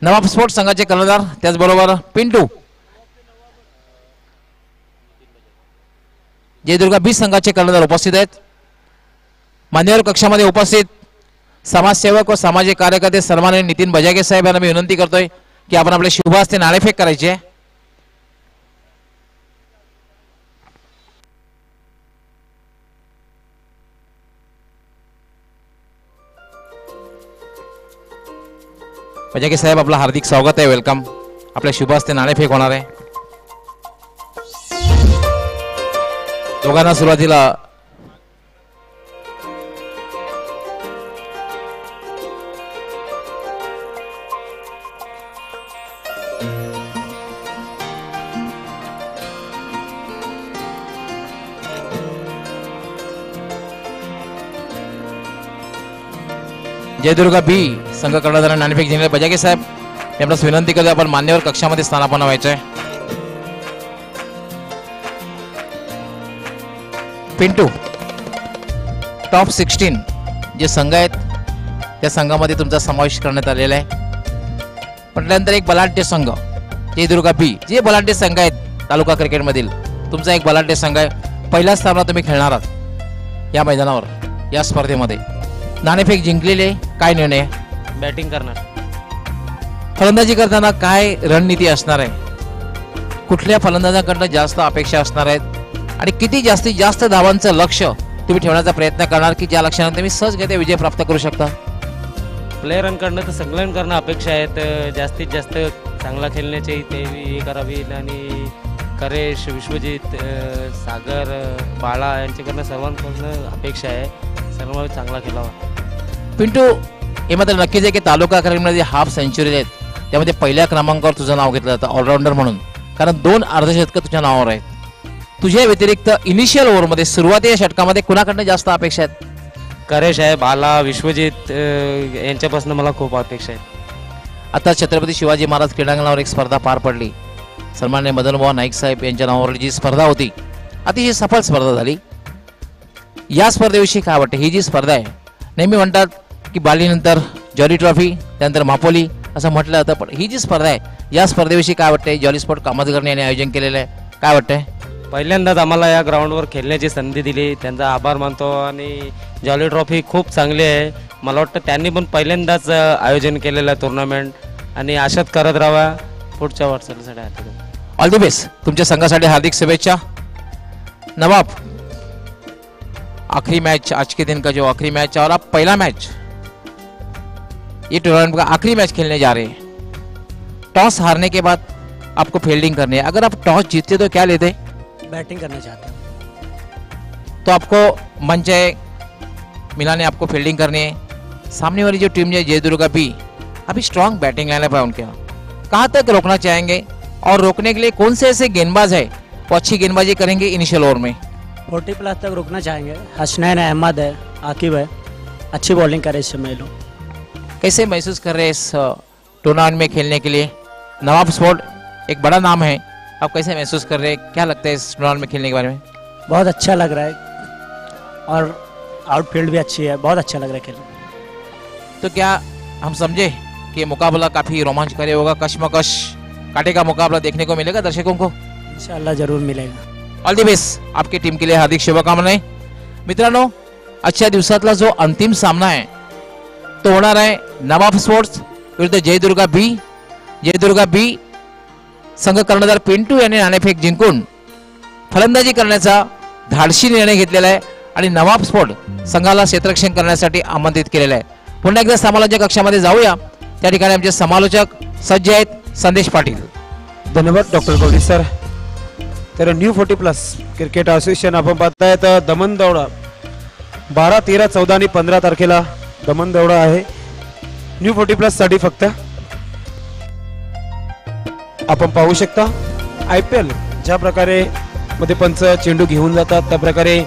नवाब स्पोर्ट्स संघाचे कर्णधार, त्याचबरोबर पिंटू जयदुर्गा बी संघाचे कर्णधार उपस्थित आहेत. मान्यवर कक्षामध्ये उपस्थित समाजसेवक व सामाजिक कार्यकर्ते सन्माननीय नितीन बजागे साहेब यांना मी विनंती करतोय की आपण आपले शुभ हस्ते नाणेफेक करायची आहे. बजागे साहेब आपलं हार्दिक स्वागत आहे. वेलकम. आपल्या शुभ हस्ते नाणेफेक होणार आहे. दोघांना सुरुवातीला जयदुर्गा बी संघ कर्णधारांनी नाणेफेक जिंकले. बजागे साहेब मी आपल्यास विनंती करतो आपण मान्यवर कक्षामध्ये स्थानापन्न व्हायचं आहे. पिंटू टॉप 16 जे संघ आहेत त्या संघामध्ये तुमचा समावेश करण्यात आलेला आहे. म्हटल्यानंतर एक बलाढ्य संघ जयदुर्गा बी, जे बलाढ्य संघ आहेत तालुका क्रिकेटमधील, तुमचा एक बलाढ्य संघ आहे. पहिला सामना तुम्ही खेळणार आहात या मैदानावर, या स्पर्धेमध्ये. नाणेफेक जिंकलेले, काय निर्णय? बॅटिंग करणार. फलंदाजी करताना काय रणनीती असणार आहे? कुठल्या फलंदाजांकडनं जास्त अपेक्षा असणार आहेत आणि किती जास्तीत जास्त धावांचं लक्ष तुम्ही ठेवण्याचा प्रयत्न करणार की ज्या लक्षाने तुम्ही सहजगत्या विजय प्राप्त करू शकता? प्लेयरांकडनं तर संकलन करणं अपेक्षा आहेत. जास्तीत जास्त चांगला खेळण्याची ते हे करावी आणि करेश, विश्वजित, सागर, बाळा यांच्याकडनं सर्वांकडनं अपेक्षा आहे. सर्व चांगला खेळावा. पिंटू, हे मात्र नक्कीच आहे की तालुका क्रिकेटमध्ये हाफ सेंचुरी आहेत त्यामध्ये पहिल्या क्रमांकावर तुझं नाव घेतलं जातं ऑलराऊंडर म्हणून, कारण 2 अर्धशतकं तुझ्या नावावर आहेत. तुझ्या व्यतिरिक्त इनिशियल ओव्हरमध्ये सुरुवातीच्या षटकामध्ये कुणाकडनं जास्त अपेक्षा आहेत? करेश आहे, बाला, विश्वजित यांच्यापासून मला खूप अपेक्षा आहेत. आता छत्रपती शिवाजी महाराज क्रीडांगणावर एक स्पर्धा पार पडली. सन्माननीय मदनमोहन नाईक साहेब यांच्या नावावर जी स्पर्धा होती, अतिशय सफल स्पर्धा झाली. या स्पर्धेविषयी काय वाटतं? ही जी स्पर्धा आहे, नेहमी म्हणतात की बालीनंतर जॉली ट्रॉफी, त्यानंतर मापोली असं म्हटलं जातं, पण ही जी स्पर्धा आहे या स्पर्धेविषयी काय वाटतंय? जॉली स्पोर्ट कामतकर्णी यांनी आयोजन केलेलं आहे, काय वाटतंय? पहिल्यांदाच आम्हाला या ग्राउंडवर खेळण्याची संधी दिली, त्यांचा आभार मानतो. आणि जॉली ट्रॉफी खूप चांगली आहे. मला वाटतं त्यांनी पण पहिल्यांदाच आयोजन केलेलं आहे टुर्नामेंट आणि अशाच करत राहावा पुढच्या वाटचालीसाठी. All the best. तुमच्या संघासाठी हार्दिक शुभेच्छा. नवाब, आखिरी मैच, आज के दिन का जो आखिरी मैच और आप पहला मैच ये टूर्नामेंट का आखिरी मैच खेलने जा रहे हैं. टॉस हारने के बाद आपको फील्डिंग करनी है. अगर आप टॉस जीतते तो क्या लेते? बैटिंग करना चाहते हैं. तो आपको मंच है, मिला ने आपको फील्डिंग करनी है. सामने वाली जो टीम है जयदुर्गा बी, अभी स्ट्रांग बैटिंग लाइनअप है उनके यहाँ. कहाँ तक रोकना चाहेंगे और रोकने के लिए कौन से ऐसे गेंदबाज है वो अच्छी गेंदबाजी करेंगे इनिशियल ओवर में? 40+ तक रोकना चाहेंगे. हसनैन अहमद है, आकिब है, अच्छी बॉलिंग करे इस समय लोग. कैसे महसूस कर रहे हैं इस टूर्नामेंट में खेलने के लिए? नवाब स्पोर्ट एक बड़ा नाम है, आप कैसे महसूस कर रहे हैं? क्या लगता है इस टूर्नामेंट में खेलने के बारे में? बहुत अच्छा लग रहा है और आउटफील्ड भी अच्छी है, बहुत अच्छा लग रहा है खेलने. तो क्या हम समझे कि ये मुकाबला काफी रोमांचकारी होगा, कश्मकश कांटे का मुकाबला देखने को मिलेगा दर्शकों को? इंशाल्लाह जरूर मिलेगा. All the best. आपकी टीम के लिए हार्दिक शुभकामनाएं. मित्रांनो, आजच्या दिवसातला जो अंतिम सामना आहे तो होणार आहे नवाब स्पोर्ट्स विरुद्ध जयदुर्गा बी. जयदुर्गा बी संघ कर्णधार पिंटू यांनी नाणेफेक जिंकून फलंदाजी करण्याचा धाडसी निर्णय घेतलेला आहे आणि नवाब स्पोर्ट संघाला क्षेत्ररक्षण करण्यासाठी आमंत्रित केलेलं आहे. पुन्हा एकदा समालोचक कक्षामध्ये जाऊया. त्या ठिकाणी आमचे समालोचक सज्ज आहेत. संदेश पाटील. धन्यवाद डॉक्टर गौरी सर. तर न्यू 40+ क्रिकेट असोसिएशन आपण पाहतायत दमन दौडा 12, 13, 14 आणि 15 तारखेला दमन दौडा आहे न्यू 40+ साठी फक्त. आपण पाहू शकता IPL ज्या प्रकारे मध्ये पंच चेंडू घेऊन जातात त्या प्रकारे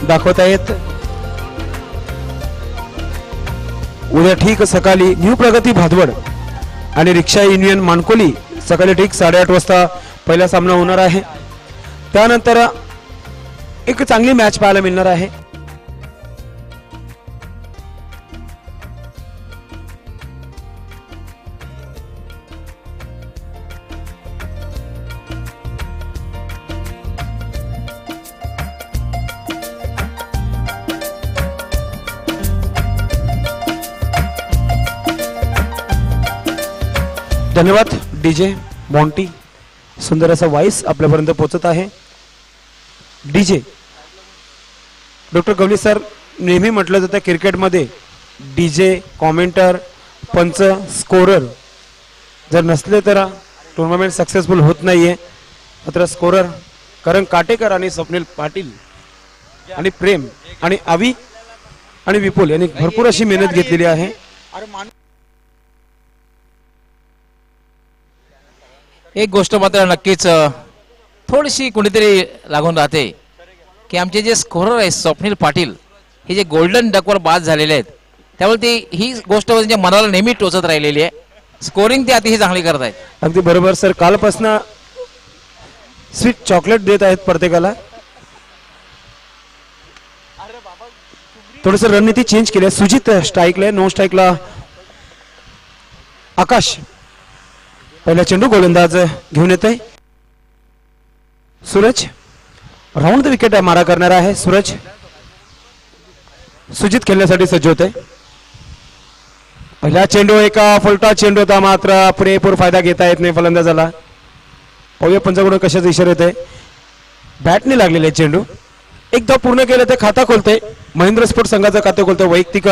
दाखवत आहेत. उद्या ठीक सकाळी न्यू प्रगती भादवड आणि रिक्षा युनियन मानकोली सकाळी ठीक 8:30 वाजता पहिला सामना होणार आहे. त्यानंतर एक चांगली मॅच पाहायला मिळणार आहे. धन्यवाद डीजे मॉन्टी, सुंदर असा वॉइस आपल्यापर्यंत पोहोचत आहे. डीजे डॉक्टर गवली सर, नेहमी म्हटलं जातं क्रिकेटमध्ये डीजे, कॉमेंटर, पंच, स्कोरर जर नसले तर टुर्नामेंट सक्सेसफुल होत नाहीये. मात्र स्कोरर करण काटेकर आणि स्वप्नील पाटील आणि प्रेम आणि आवी आणि विपुल यांनी भरपूर अशी मेहनत घेतलेली आहे. एक गोष्ट मात्र नक्कीच थोडीशी कुणीतरी लागून राहते की आमचे जे स्कोरर आहेत स्वप्नील पाटील हे जे गोल्डन डकवर बाद झालेले आहेत त्यामुळे ही गोष्ट त्यांच्या मनाला नेहमी टोचत राहिलेली आहे. स्कोरिंग ते अतिशय चांगली करत आहेत. अगदी बरोबर सर, कालपासून स्वीट चॉकलेट देत आहेत प्रत्येकाला. थोडस रणनीती चेंज केली. सुजित स्ट्राईकला, नो स्ट्राईकला आकाश. पहिला चेंडू गोलंदाज घेऊन येत आहे सूरज. राऊंड द विकेट मारा करणार आहे सूरज. सुजित खेळण्यासाठी सज्ज होते. पहिला चेंडू एका फलटा चेंडू होता, मात्र पुरेपूर फायदा घेता येत नाही फलंदाजाला. पाहूया पंचाकडून कशाचा इशारा येत आहे. बॅटने लागलेले चेंडू एकदा पूर्ण केलं ते खाता खोलते. महेंद्र स्पोर्ट संघाचं खातं खोलतं. वैयक्तिक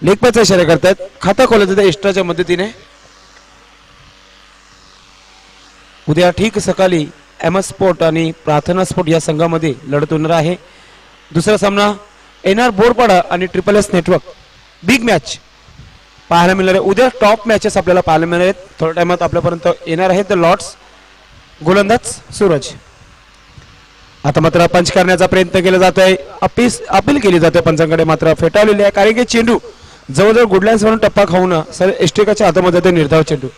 लेगपॅचचा इशारा करतायत. खाता खोलत एक्स्ट्राच्या मदतीने. उद्या ठीक सकाळी MS स्पोर्ट आणि प्रार्थना स्पोर्ट या संघामध्ये लढत होणार आहे. दुसरा सामना NR बोरपाडा आणि SSS नेटवर्क. बिग मॅच पाहायला मिळणार आहे. उद्या टॉप मॅचेस आपल्याला पाहायला मिळणार आहेत. थोड्या टाइमात आपल्यापर्यंत येणार आहेत द लॉर्ड्स. गोलंदाज सूरज. आता मात्र पंच करण्याचा प्रयत्न केला जात आहे. अपील केली जाते पंचांकडे, मात्र फेटाळलेली आहे कारण की चेंडू जवळजवळ गुडलँड्स वरून टप्पा खाऊन सर एस्ट्रिकाच्या हातामध्ये ते निर्धाव चेंडू.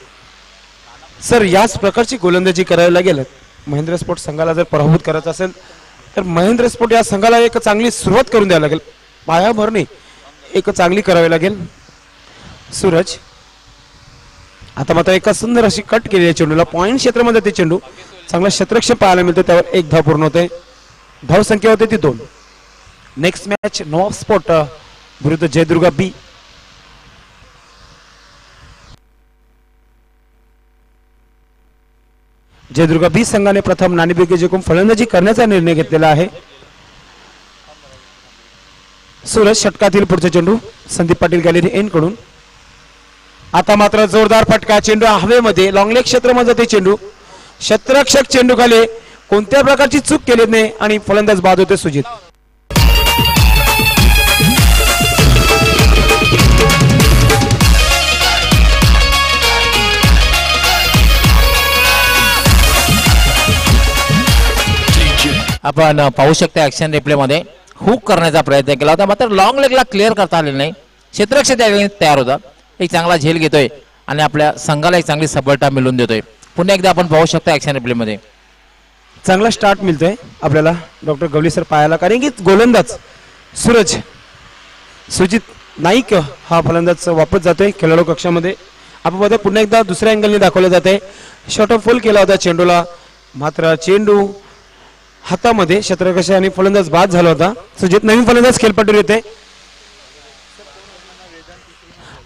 सर याच प्रकारची गोलंदाजी करायला लागेल. महेंद्र स्पोर्ट संघाला जर पराभूत करायचं असेल तर महेंद्र स्पोर्ट या संघाला एक चांगली सुरुवात करून द्यावी लागेल. पायाभरणी एक चांगली करावी लागेल. सूरज आता मात्र एका सुंदर अशी कट केली आहे चेंडूला. पॉइंट क्षेत्रामध्ये ते चेंडू चांगला क्षेत्ररक्षण पाहायला मिळतं. त्यावर एक धाव पूर्ण होते. धाव संख्या होते ती 2. नेक्स्ट मॅच नवाब स्पोर्ट विरुद्ध जयदुर्गा बी. जयदुर्गा बी संघाने प्रथम नाणेफेक जिंकून फलंदाजी करण्याचा निर्णय घेतलेला आहे. सूरज षटकातील पुढचा चेंडू संदीप पाटील गॅलरी एन कडून. आता मात्र जोरदार फटका. चेंडू हवेमध्ये लॉंगलेग क्षेत्रामध्ये ते चेंडू. क्षेत्ररक्षक चेंडू खाली कोणत्या प्रकारची चूक केली नाही आणि फलंदाज बाद होते सुजित. आपण पाहू शकता ऍक्शन रिप्ले मध्ये हुक करण्याचा प्रयत्न केला होता, मात्र लॉंग लेगला क्लिअर करता आलेलं नाही. क्षेत्ररक्षक तयार होता. एक चांगला झेल घेतोय आणि आपल्या संघाला एक चांगली सबळता मिळवून देतोय. पुन्हा एकदा आपण पाहू शकता ऍक्शन रिप्ले मध्ये चांगला स्टार्ट मिळतोय आपल्याला डॉक्टर गवली सर पाहायला, कारण की गोलंदाज सूरज सुजित नाईक हा फलंदाज वापस जातोय खेळाडू कक्षामध्ये. आपण पुन्हा एकदा दुसऱ्या अँगलने दाखवलं जाते. शॉट ऑफ फुल केला होता चेंडूला, मात्र चेंडू हातामध्ये क्षेत्ररक्षक आणि फलंदाज बाद झाला होता. सुजित नवीन फलंदाज खेळपट्टीवर येते.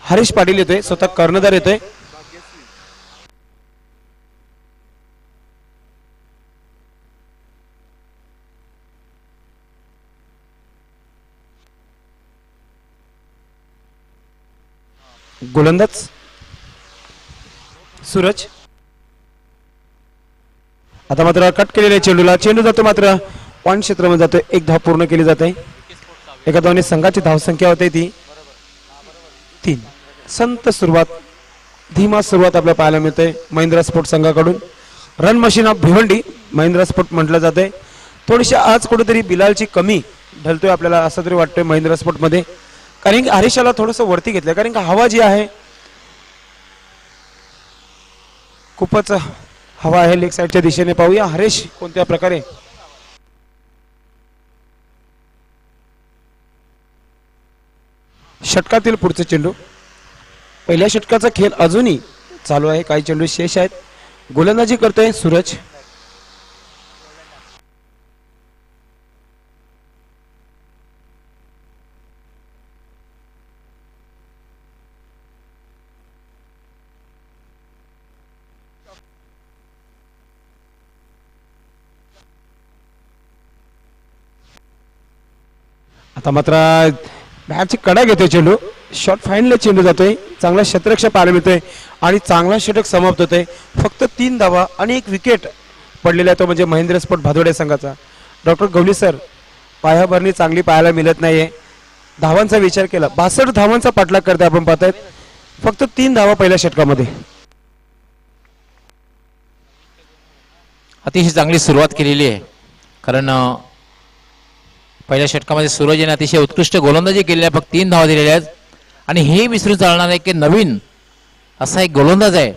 हरीश पाटील येतोय, स्वतः कर्णधार येतोय. गोलंदाज सूरज आता मात्र कट केलेल्या चेंडूला चेंडू जातो मात्र पॉईंट क्षेत्रामध्ये जातोय. एक धाव पूर्ण केली जाते. एका धावने संघाची धावसंख्या होते ती 3. संत सुरुवात, धीमा सुरुवात आपल्याला पाहायला मिळते महिंद्रा स्पोर्ट संघाकडून. Run machine of Bhiwandi Mahindra sport म्हटलं जाते. थोडीशी आज कुठेतरी बिलालची कमी ढलतोय आपल्याला असं तरी वाटतंय महिंद्रा स्पोर्ट मध्ये, कारण की हरीशाला थोडंसं वरती घेतलंय, कारण की हवा जी आहे खूपच हवा आहे लेग साईडच्या दिशेने. पाहूया हरीश कोणत्या प्रकारे षटकातील पुढचे चेंडू. पहिल्या षटकाचा खेळ अजूनही चालू आहे, काही चेंडू शेष आहेत. गोलंदाजी करतोय सूरज. आता मात्र बॅटची कडा घेतोय चेंडू. शॉर्ट फाईनला चेंडू जातोय. चांगला क्षेत्ररक्षक पाहायला मिळतोय आणि चांगला षटक समाप्त होतोय. फक्त 3 धावा आणि 1 विकेट पडलेला आहे, तो म्हणजे महेंद्र स्पोर्ट भादोडे संघाचा. डॉक्टर गवली सर, पायाभरणी चांगली पाहायला मिळत नाहीये. धावांचा विचार केला 62 धावांचा पाठलाग करते आपण पाहतायत. फक्त 3 धावा पहिल्या षटकामध्ये. अतिशय चांगली सुरुवात केलेली आहे, कारण पहिल्या षटकामध्ये सूरज याने अतिशय उत्कृष्ट गोलंदाजी केलेली आहे. फक्त 3 धावा दिलेल्या आहेत आणि हे विसरून चालणार आहे की नवीन असा एक गोलंदाज आहे,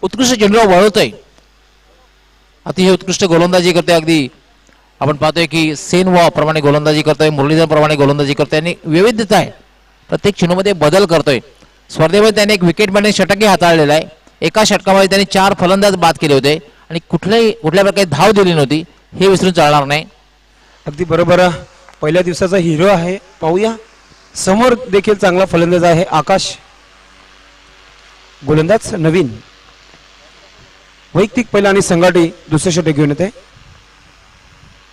उत्कृष्ट चेंडूला वळवतोय, अतिशय उत्कृष्ट गोलंदाजी करतोय. अगदी आपण पाहतोय की सेन वॉ प्रमाणे गोलंदाजी करतोय, मुरलीधर प्रमाणे गोलंदाजी करतोय आणि विविधता आहे, प्रत्येक चेंडूमध्ये बदल करतोय. स्पर्धेमध्ये त्याने 1 विकेट मध्ये षटकही हाताळलेला आहे. एका षटकामध्ये त्याने 4 फलंदाज बाद केले होते आणि कुठल्या प्रकारे धाव दिली नव्हती, हे विसरून चालणार नाही. अगदी बरोबर. पहिल्या दिवसाचा हिरो आहे. पाहूया समोर देखील चांगला फलंदाज आहे आकाश. गोलंदाज नवीन. वैयक्तिक पहिला आणि संघाटी दुसरे षटक घेऊन येते.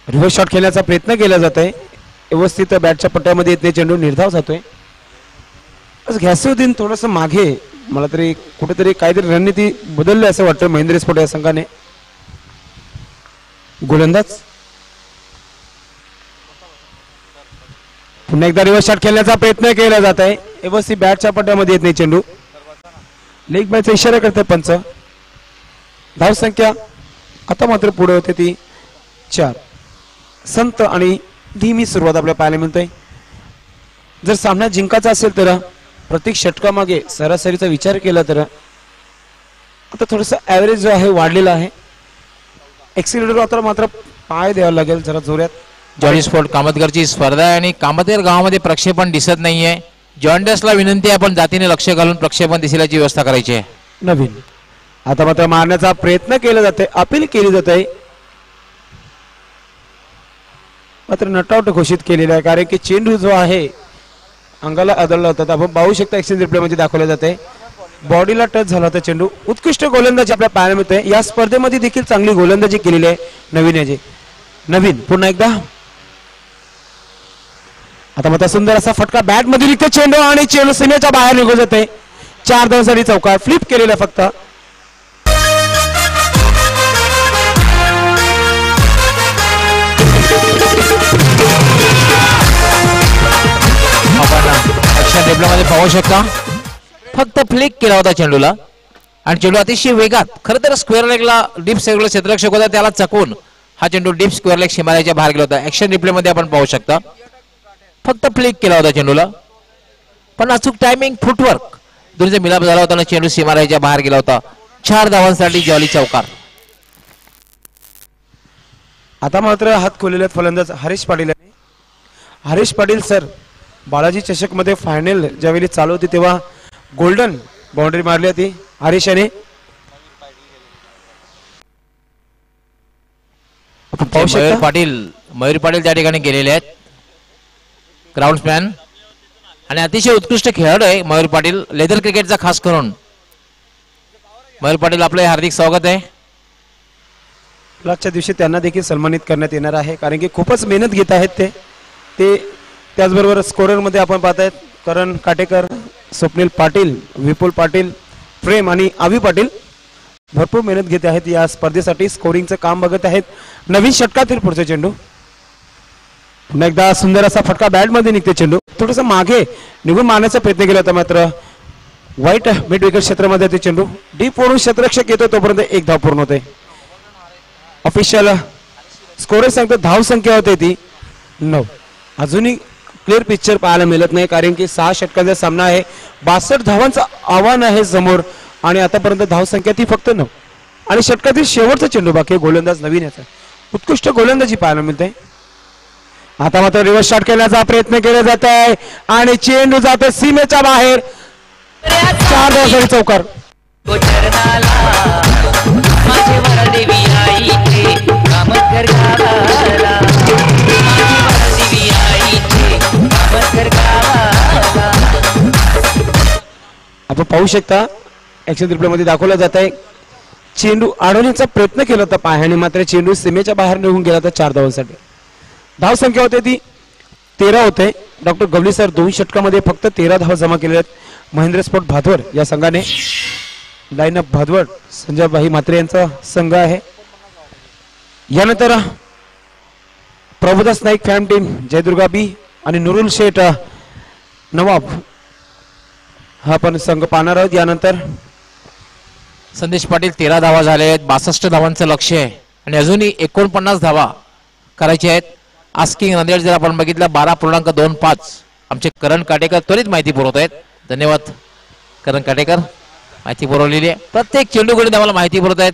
रिव्हर्स शॉट खेळण्याचा प्रयत्न केला जात आहे. व्यवस्थित बॅटच्या पट्ट्यामध्ये येत नाही, चेंडू निर्धाव जातोय. घ्यासुद्दीन थोडंसं मागे, मला तरी कुठेतरी काहीतरी रणनीती बदलली असं वाटतं महेंद्र स्पोर्ट या संघाने. गोलंदाज पुन्हा एकदा रिव्हर्स शॉट खेळण्याचा प्रयत्न केला जात आहे. व्यवस्थित बॅटच्या पट्ट्यामध्ये येत नाही चेंडू. लेग बायचा इशारा करते पंच. धावसंख्या आता मात्र पुढे होते ती 4. संत आणि धीमी सुरुवात आपल्याला पाहायला मिळते. जर सामना जिंकायचा असेल तर प्रत्येक षटकामागे सरासरीचा विचार केला तर आता थोडंसं ॲव्हरेज जो आहे वाढलेला आहे. एक्सिलेटर आता मात्र पाय द्यावा लागेल जरा जोरात. जॉली स्पोर्ट कामतकरची स्पर्धा आहे आणि कामतकर गावामध्ये प्रक्षेपण दिसत नाहीये. जॉइंटर्सला विनंती आहे आपण जातीने लक्ष घालून प्रक्षेपण दिसेल्याची व्यवस्था करायची आहे. नवीन आता मात्र मारण्याचा प्रयत्न केला जाते, अपील केली जाते, मात्र नटआउट घोषित केलेला आहे, कारण की चेंडू जो आहे अंगाला आदळला होता. आपण पाहू शकता एक्सचेंज रिप्ले मध्ये दाखवले जाते. बॉडीला टच झाला होता चेंडू. उत्कृष्ट गोलंदाजी आपल्याला पाहायला मिळते. या स्पर्धेमध्ये देखील चांगली गोलंदाजी केलेली आहे नवीन याची. नवीन पुन्हा एकदा. आता मात्र सुंदर असा फटका बॅट मध्ये निघतो चेंडू आणि चेंडू सीमेच्या बाहेर निघून जाते. 4 धावांसाठी चौकार. फ्लिप केलेला फक्त. आपण मध्ये पाहू शकता फक्त फ्लिक केला होता चेंडूला आणि चेंडू अतिशय वेगात, खरं तर स्क्वेअर लेगला डीप स्क्वेअर क्षेत्ररक्षक होता, त्याला चकवून हा चेंडू डीप स्क्वेअर लेग सीमारेच्या बाहेर गेला होता. ऍक्शन रिप्ले मध्ये आपण पाहू शकता फक्त फ्लिक केला होता चेंडूला, पण अचूक टायमिंग, फुटवर्क दोन्हीचा मिलाप झाला होता आणि चेंडू सीमारेच्या बाहेर गेला होता. 4 धावांसाठी जॉली चौकार. आता मात्र हात खोललेले फलंदाज हरीश पाटील. हरीश पाटील सर बालाजी चषक मध्ये फायनल ज्यावेळी चालू होती तेव्हा गोल्डन बाउंड्री मारली होती हरीश याने. मयूर पाटील त्या ठिकाणी गेलेले आहेत, ग्राउंड्समॅन आणि अतिशय उत्कृष्ट खेळाडू आहे मयूर पाटील, लेदर क्रिकेटचा खास करून. मयूर पाटील आपले हार्दिक स्वागत आहे. आजच्या दिवशी त्यांना देखील सन्मानित करण्यात येणार आहे, कारण की खूपच मेहनत घेत आहेत ते. त्याचबरोबर स्कोरर मध्ये आपण पाहतायत करण काटेकर, स्वप्नील पाटील, विपुल पाटील, प्रेम आणि आवी पाटील भरपूर मेहनत घेत आहेत या स्पर्धेसाठी, स्कोरिंगचं काम बघत आहेत. नवीन षटकातील पुढचे चेंडू, पुन्हा एकदा सुंदर असा फटका बॅटमध्ये निघते. चेंडू थोडंसं मागे निघून मारण्याचा प्रयत्न केला होता, मात्र वाईट मिड विकेट क्षेत्रामध्ये ते चेंडू डीप वरून क्षेत्ररक्षक येतो तोपर्यंत एक धाव पूर्ण होते. ऑफिशियल स्कोर सांगतो धाव संख्या होते ती 9. अजूनही क्लिअर पिक्चर पाहायला मिळत नाही, कारण की 6 षटकांचा सामना आहे. 62 धावांचं आव्हान आहे समोर आणि आतापर्यंत धाव संख्या ती फक्त 9. आणि षटकातील शेवटचा चेंडू बाकी, गोलंदाज नवीन याचा उत्कृष्ट गोलंदाजी पाहायला मिळते. आता मात्र रिव्हर्स शॉट करण्याचा प्रयत्न केला जात आहे आणि चेंडू जातो सीमेच्या बाहेर. 4 धावांसाठी चौकार. माझे वरदेवी आईचे कामतघर गावाला, माझे वरदेवी आईचे कामतघर गावाला. आपण पाहू शकता ऍक्शन रिप्ले मध्ये दाखवला जात आहे, चेंडू अडवण्याचा प्रयत्न केला होता पायाने, मात्र चेंडू सीमेच्या बाहेर निघून गेला होता 4 धावांसाठी. धाव संख्या होते ती 13 होते. डॉक्टर गवली सर 2 षटकामध्ये फक्त 13 धावा जमा केलेल्या आहेत. महेंद्र स्पोर्ट भादवड या संघाने लाईनअप भादवड संजय भाई म्हात्रे यांचा संघ आहे. यानंतर प्रभुदास नाईक फॅम टीम, जयदुर्गा बी आणि नुरुल शेठ नवाब हा पण संघ पाहणार आहोत. यानंतर संदेश पाटील 13 धावा झाले आहेत, 62 धावांचं लक्ष आहे आणि अजूनही 49 धावा करायची आहेत. आस्किंग नांदेड जर आपण बघितलं 12.25. आमचे करण काटेकर त्वरित माहिती पुरवत आहेत. धन्यवाद करण काटेकर, माहिती पुरवलेली आहे. प्रत्येक चेंडू गणित आम्हाला माहिती पुरवत आहेत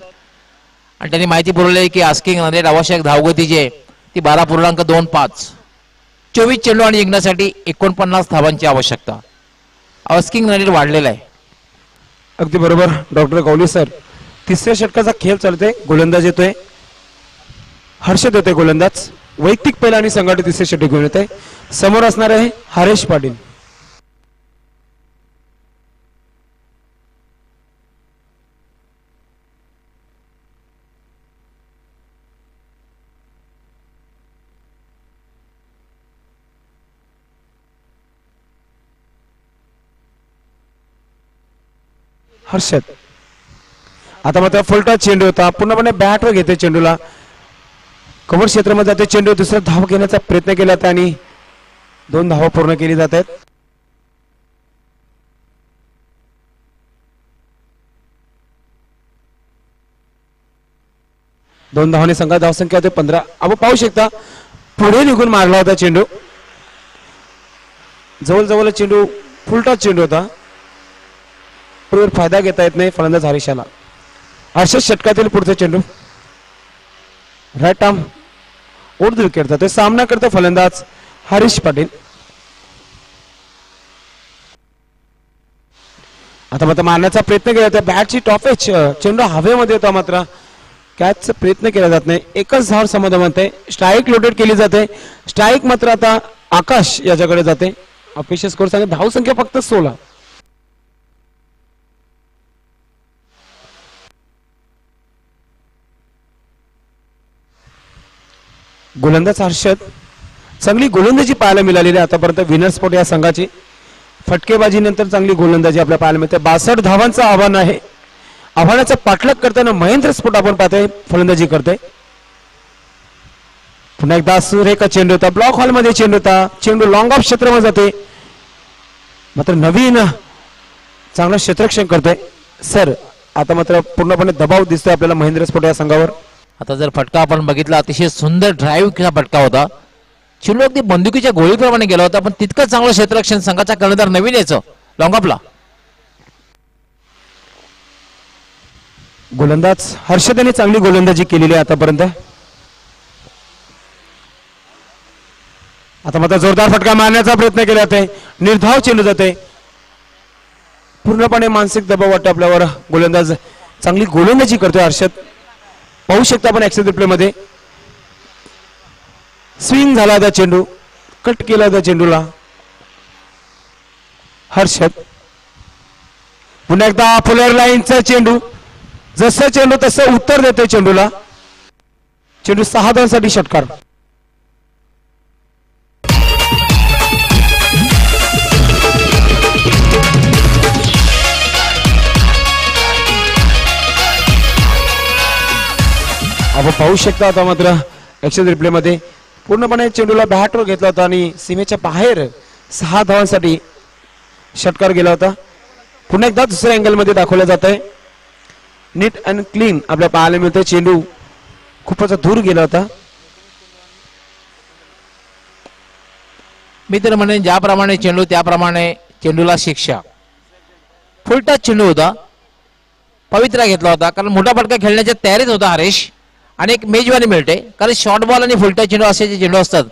आणि त्यांनी माहिती पुरवली आहे की आस्किंग नांदेड आवश्यक धावगती जी आहे ती 12.25. 24 चेंडू आणि जिंकण्यासाठी 49 धावांची आवश्यकता. आस्किंग नांदेड वाढलेला आहे. अगदी बरोबर डॉक्टर गवली सर. 3ऱ्या षटकाचा खेळ चालतोय, गोलंदाज येतोय हर्षद येतोय गोलंदाज. वैयक्तिक पहिला आणि संघाटे 3रे षटक घेऊन येते. समोर असणार आहे हरेश पाटील. हर्षद आता मात्र फुलटा चेंडू होता, पूर्णपणे बॅटवर घेते चेंडूला, कव्हर क्षेत्रामध्ये जाते चेंडू. दुसरा धाव घेण्याचा प्रयत्न केला होता आणि 2 धावा पूर्ण केली जात आहेत. दोन धावाने संघात धावसंख्या होते 15. आपण पाहू शकता पुढे निघून मारला होता चेंडू, जवळ चेंडू फुलटा चेंडू होता, पुढे फायदा घेता येत नाही फलंदाज हरीशाला. अशाच षटकातील पुढचा चेंडू राईट आर्म उर्दू विकेट, सामना करतो फलंदाज हरीश पाटील. आता मात्र मारण्याचा प्रयत्न केला जातो, बॅटची टॉप एज चेंडू हवेमध्ये होता, मात्र कॅचचा प्रयत्न केला जात नाही. एकच धाव समाधान आहे. स्ट्राईक लोडेड केली जाते. स्ट्राईक मात्र आता आकाश याच्याकडे जाते. ऑफिशियल स्कोर सांगा धाव संख्या फक्त 16. गोलंदाज हर्षद चांगली गोलंदाजी पाहायला मिळालेली आतापर्यंत विनर स्पोर्ट या संघाची. फटकेबाजी नंतर चांगली गोलंदाजी आपल्याला पाहायला मिळते. 62 धावांचं आव्हान आहे. आव्हानाचा पाठलाग करताना महेंद्र स्पोर्ट आपण पाहतोय फलंदाजी करतोय. पुन्हा एकदा सुरेखा चेंडू होता, ब्लॉक हॉल मध्ये चेंडू होता, चेंडू लॉंग ऑफ क्षेत्रामध्ये जाते, मात्र नवीन चांगलं क्षेत्ररक्षण करतोय सर. आता मात्र पूर्णपणे दबाव दिसतोय आपल्याला महेंद्र स्पोर्ट या संघावर. आता जर फटका आपण बघितला अतिशय सुंदर ड्राईव्हचा फटका होता. चेंडू अगदी बंदुकीच्या गोळीप्रमाणे गेला होता, पण तितकं चांगलं क्षेत्ररक्षण संघाचा कर्णधार नवीन याचं लॉंग ऑफला. गोलंदाज हर्षदने चांगली गोलंदाजी केलेली आहे आतापर्यंत. आता मात्र जोरदार फटका मारण्याचा प्रयत्न केला जाते, निर्धाव चेंडू जाते, पूर्णपणे मानसिक दबाव वाटतो आपल्यावर. गोलंदाज चांगली गोलंदाजी करतोय हर्षद. पाहू शकता आपण ऍक्शन रिप्ले मध्ये स्विंग झाला होता चेंडू, कट केला होता चेंडूला हर्षद. पुन्हा एकदा फुलर लाईनचा चेंडू, जसं चेंडू तसं उत्तर देतोय चेंडूला. चेंडू 6 धावांसाठी षटकार. आपण पाहू शकता आता मात्र ऍक्शन रिप्ले मध्ये पूर्णपणे चेंडूला बॅटवर घेतला होता आणि सीमेच्या बाहेर 6 धावांसाठी षटकार गेला होता. पुन्हा एकदा दुसऱ्या अँगल मध्ये दाखवलं जात आहे. नीट अँड क्लीन आपल्या पाहायला मिळतोय. चेंडू खूपच दूर गेला होता. मी तर म्हणेन ज्याप्रमाणे चेंडू त्याप्रमाणे चेंडूला शिक्षा. फुल टच चेंडू होता, पवित्रा घेतला होता कारण मोठा फटका खेळण्याच्या तयारीत होता हरेश. आणि एक मेजवानी मिळते कारण शॉर्ट बॉल आणि फुल टच चेंडू असे जे चेंडू असतात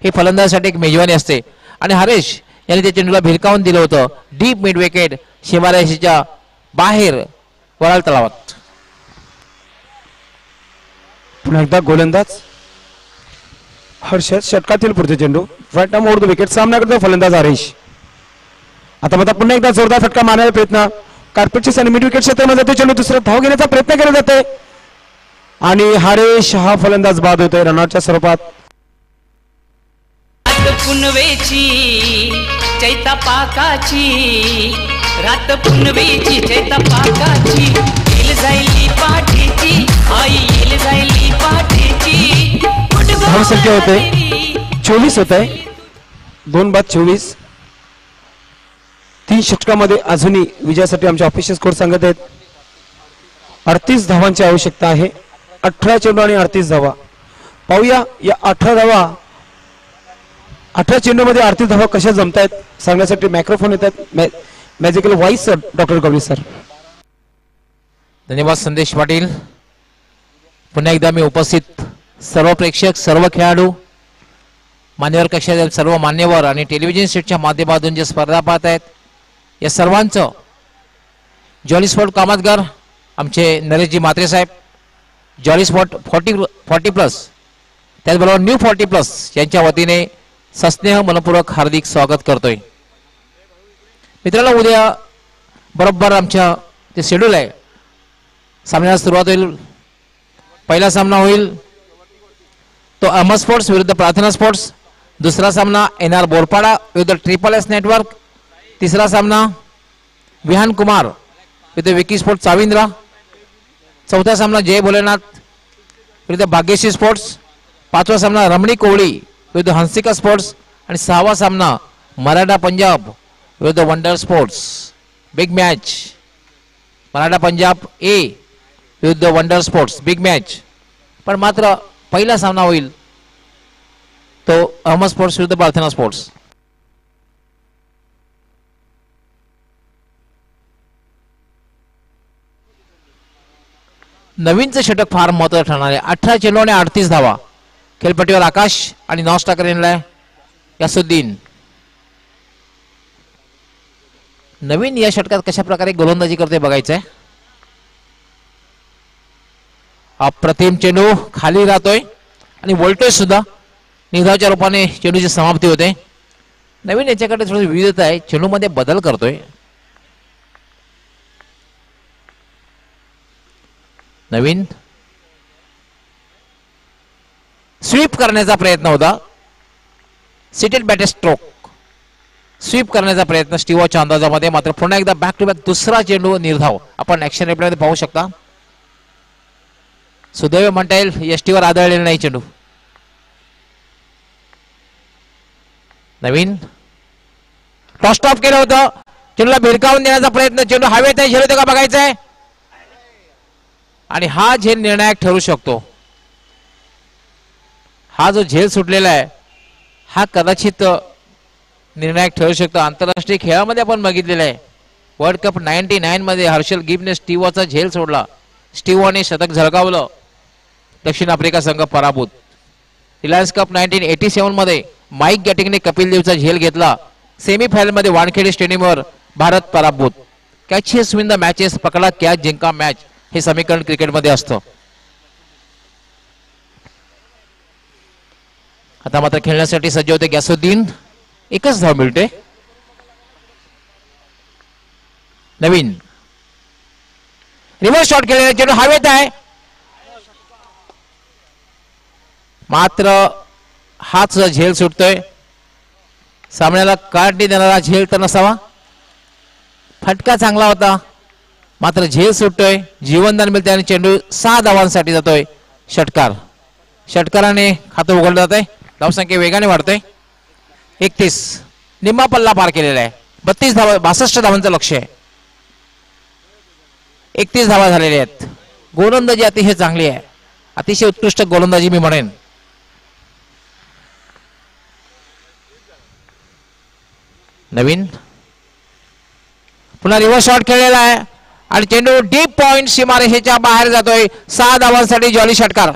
हे फलंदाजासाठी एक मेजवानी असते. आणि हरेश यांनी त्या चेंडूला भिरकावून दिलं होतं डीप मिड विकेट सीमारेषेच्या बाहेर वराळ तलावात. पुन्हा एकदा गोलंदाज हर्षद षटकातील पुढचे चेंडू right arm over the wicket. सामना करतो फलंदाज हरेश. आता मात्र पुन्हा एकदा जोरदार फटका मारण्याचा प्रयत्न कार्पेटच्या आणि मिड विकेट क्षेत्रामध्ये जातो. चेंडू दुसरा धाव घेण्याचा प्रयत्न केला जातोय आणि हरेश हा फलंदाज बाद होतोय रनआउटच्या स्वरूपात. पुनवेची चैता पाकाची रात पुनवेची चैता पाकाची येल जायली पाठीची आई येल जायली पाठीची. धावसंख्या होते 24 होत आहे. 2 बाद 24. 3 षटकामध्ये अजूनही विजयासाठी आमचे ऑफिशियल स्कोर सांगत आहेत 38 धावांची आवश्यकता आहे. 18 चेंडू आणि 38 धावा. पाहूया या 18 धावा 18 चेंडूमध्ये 38 धावा कशा जमतायत सांगण्यासाठी मायक्रोफोन येतात मॅजिकल व्हॉइस सर डॉक्टर गवळी सर. धन्यवाद संदेश पाटील. पुन्हा एकदा मी उपस्थित सर्व प्रेक्षक सर्व खेळाडू मान्यवर कक्षातील सर्व मान्यवर आणि टेलिव्हिजन सेटच्या माध्यमातून जे स्पर्धा पाहत आहेत या सर्वांचं जॉली स्पोर्ट कामतगार आमचे नरेशजी म्हात्रे साहेब जॉली स्पोर्ट 40+ त्याचबरोबर न्यू 40+ यांच्या वतीने सस्नेह मनपूर्वक हार्दिक स्वागत करतोय. मित्रांनो उद्या बरोबर आमच्या जे शेड्यूल आहे सामन्याला सुरुवात होईल. पहिला सामना होईल तो अहमद स्पोर्ट्स विरुद्ध प्रार्थना स्पोर्ट्स. दुसरा सामना NR बोरपाडा विरुद्ध SSS नेटवर्क. तिसरा सामना विहान कुमार विरुद्ध विकी स्पोर्ट्स चाविंद्रा. चौथा सामना जय भोलेनाथ विरुद्ध भाग्यश्री स्पोर्ट्स. पाचवा सामना रमणी कोवळी विरुद्ध हंसिका स्पोर्ट्स. आणि 6वा सामना मराठा पंजाब विरुद्ध wonder sports. Big match Maratha Punjab A विरुद्ध वंडर स्पोर्ट्स बिग मॅच. पण मात्र पहिला सामना होईल तो अहमद स्पोर्ट्स विरुद्ध प्रार्थना स्पोर्ट्स. नवीनचं षटक फार महत्त्वाचं ठरणार आहे. 18 चेंडू आणि 38 धावा. खेळपट्टीवर आकाश आणि नॉस टाकर यांना यासुद्दीन. नवीन या षटकात कशा प्रकारे गोलंदाजी करते बघायचंय. अप्रतिम चेंडू खाली राहतोय आणि वोल्टेज सुद्धा निर्धावाच्या रूपाने चेंडूची समाप्ती होते. नवीन याच्याकडे थोडी विविधता आहे. चेंडूमध्ये बदल करतोय. नवीन स्वीप करण्याचा प्रयत्न होता. सिटेड बॅटर स्ट्रोक स्वीप करण्याचा प्रयत्न स्टीवच्या अंदाजामध्ये. मात्र पुन्हा एकदा बॅक टू बॅक दुसरा चेंडू निर्धाव आपण ऍक्शन रिप्लेमध्ये पाहू शकता. सुदैव म्हणता येईल यष्टीवर आदळलेला नाही चेंडू. नवीन टॉस स्टॉप केलं होतं. चेंडूला भिरकावून देण्याचा प्रयत्न. चेंडू हवेत आहे झेल होते का बघायचंय. आणि हा झेल निर्णायक ठरू शकतो. हा जो झेल सुटलेला आहे हा कदाचित निर्णायक ठरू शकतो. आंतरराष्ट्रीय खेळामध्ये आपण बघितलेलं आहे. वर्ल्ड कप 99 मध्ये हर्षल गिबने स्टीवचा झेल सोडला. स्टीवने शतक झळकावलं. दक्षिण आफ्रिका संघ पराभूत. रिलायन्स कप 1987 मध्ये माईक गॅटिंगने कपिल देवचा झेल घेतला. सेमीफायनल मध्ये वानखेडे स्टेडियमवर भारत पराभूत. कॅचेस विन द मॅचेस पकडा कॅच जिंका मॅच हे समीकरण क्रिकेटमध्ये असतं. आता मात्र खेळण्यासाठी सज्ज होते गॅसुद्दीन. एकच धाव मिळते. नवीन रिव्हर्स शॉट केलेला चेंडू हवेत आहे. मात्र हाच झेल सुटतोय. सामन्याला काढणी देणारा झेल तर नसावा. फटका चांगला होता मात्र झेल सुटतोय. जीवनदान मिळते आणि चेंडू 6 धावांसाठी जातोय. षटकाराने खातं उघडलं जात आहे. धावसंख्या वेगाने वाढते. 31 निम्मा पल्ला पार केलेला आहे. 32 धावा 62 धावांचं लक्ष्य आहे. 31 धावा झालेल्या आहेत. गोलंदाजी अतिशय चांगली आहे. अतिशय उत्कृष्ट गोलंदाजी मी म्हणेन. नवीन पुन्हा रिव्हर्स शॉट खेळलेला आहे आणि चेंडू डीप पॉइंट सीमारेषेच्या बाहेर जातोय. 6 धावांसाठी जॉली षटकार.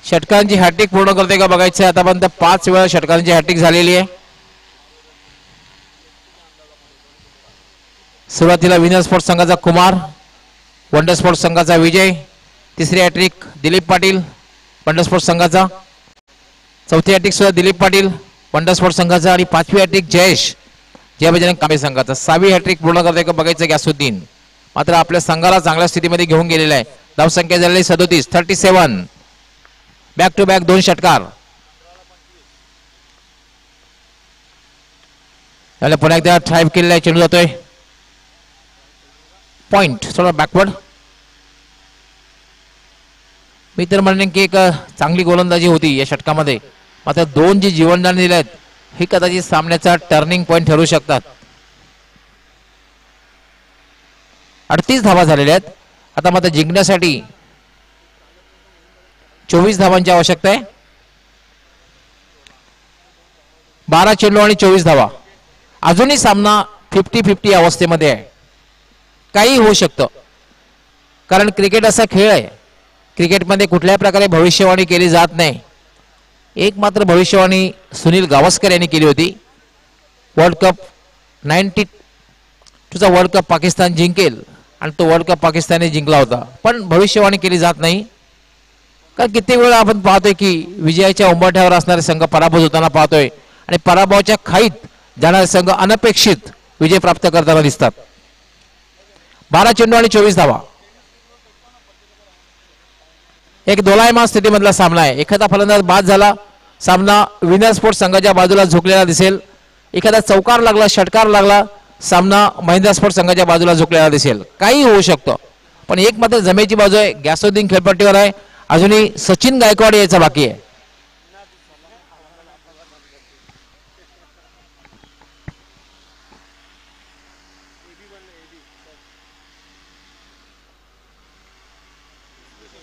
षटकांची हॅट्रिक पूर्ण करते का बघायचं. आतापर्यंत 5 वेळा षटकांची हॅट्रिक झालेली आहे. सुरुवातीला विनर स्पोर्ट्स संघाचा कुमार, वंडर स्पोर्ट्स संघाचा विजय, तिसरी hat trick Dilip Patil wonder sports संघाचा, चौथी हॅट्रिक सुद्धा दिलीप पाटील वंडर स्पोर्ट्स संघाचा आणि 5वी हॅट्रिक जयेश जय बजरंग कांबळे संघाचा. 6वी हॅट्रिक पूर्ण करते का बघायचं गॅसुद्दीन. मात्र आपल्या संघाला चांगल्या स्थितीमध्ये घेऊन गेलेला आहे. धावसंख्या झालेली 37 37. बॅक टू बॅक 2 षटकार. पुन्हा एकदा ट्राय केलेला आहे. चेंडू जातोय पॉइंट थोडा बॅकवर्ड. मी तर म्हणेन की एक चांगली गोलंदाजी होती या षटकामध्ये. मात्र 2 जी जीवनदान दिले आहेत हे कदाचित सामन्याचा टर्निंग पॉइंट ठरू शकतात. 38 धावा झालेल्या आहेत. आता मात्र जिंकण्यासाठी 24 धावांची आवश्यकता आहे. 12 चेंडू आणि 24 धावा. अजूनही सामना 50-50 अवस्थेमध्ये आहे. काही होऊ शकतं कारण क्रिकेट असा खेळ आहे. क्रिकेटमध्ये कुठल्याही प्रकारे भविष्यवाणी केली जात नाही. एक मात्र भविष्यवाणी सुनील गावस्कर यांनी केली होती. वर्ल्ड कप 92चा वर्ल्ड कप पाकिस्तान जिंकेल आणि तो वर्ल्ड कप पाकिस्तानने जिंकला होता. पण भविष्यवाणी केली जात नाही कारण कित्येक वेळा आपण पाहतोय की विजयाच्या उंबरठ्यावर असणारे संघ पराभूत होताना पाहतोय आणि पराभवाच्या खाईत जाणारे संघ अनपेक्षित विजय प्राप्त करताना दिसतात. 12 चेंडू आणि 24 धावा. एक दोलायमान स्थितीमधला सामना आहे. एखादा फलंदाज बाद झाला सामना विनर स्पोर्ट्स संघाच्या बाजूला झुकलेला दिसेल. एखादा चौकार लागला षटकार लागला सामना महिंद्रा स्पोर्ट्स संघाच्या बाजूला झुकलेला दिसेल. काही होऊ शकतं पण एक मात्र जमेची बाजू आहे. गॅसुद्दीन खेळपट्टीवर आहे. अजूनही सचिन गायकवाड यायचा बाकी आहे.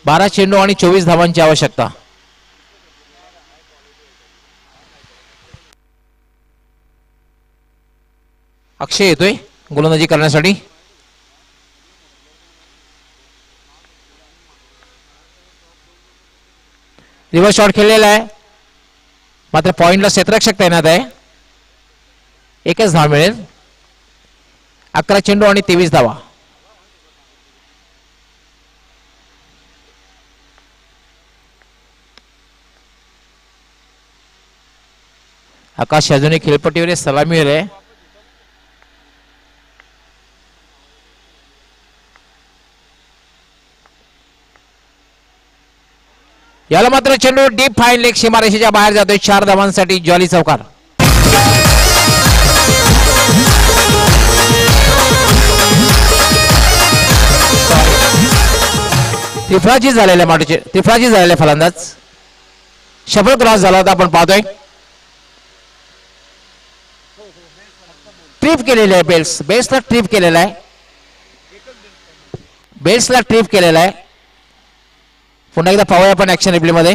बारा चेंडू आणि 24 धावांची आवश्यकता. अक्षय येतोय गोलंदाजी करण्यासाठी. रिव्हर्स शॉट खेळलेला आहे मात्र पॉइंटला क्षेत्ररक्षक तैनात आहे. एकच धाव मिळेल. 11 चेंडू आणि 23 धावा. आकाश अजूनही खेळपट्टीवर सलामीवर आहे. याला मात्र चेंडू डीप फाईन लेग सीमारेषेच्या बाहेर जातोय. 4 धावांसाठी जॉली चौकार. त्रिफळाची झालेल्या फलंदाज शफल क्रॉस झाला होता आपण पाहतोय. ट्रिप केलेली आहे. बेल्सला ट्रिप केलेला आहे. बेल्सला ट्रिप केलेला आहे. पुन्हा एकदा पाहूया आपण ऍक्शन रिप्ले मध्ये.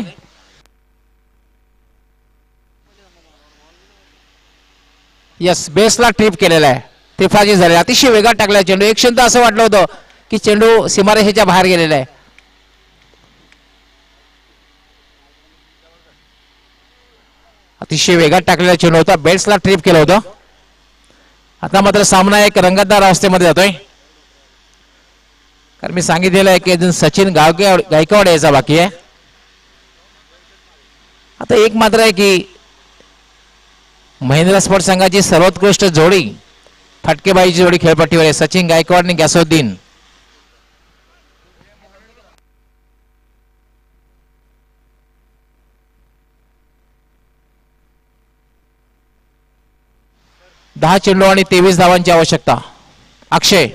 यस बेसला ट्रिप केलेला आहे. त्रिफळाची झाली. अतिशय वेगात टाकला चेंडू. एक क्षण असं वाटलं होतं की चेंडू सीमारेषेच्या बाहेर गेलेला आहे. अतिशय वेगात टाकलेला चेंडू होता. बेल्सला ट्रिप केलं होतं. आता मात्र सामना एक रंगतदार अवस्थेमध्ये जातोय कारण मी सांगितलेलं आहे की अजून सचिन गायकवाड यायचा बाकी आहे. आता एक मात्र आहे की महिंद्रा स्पोर्ट्स संघाची सर्वोत्कृष्ट जोडी फटकेबाईची जोडी खेळपट्टीवर आहे. सचिन गायकवाड आणि गॅसुद्दीन. 10 चेंडू आणि 23 धावांची आवश्यकता. अक्षय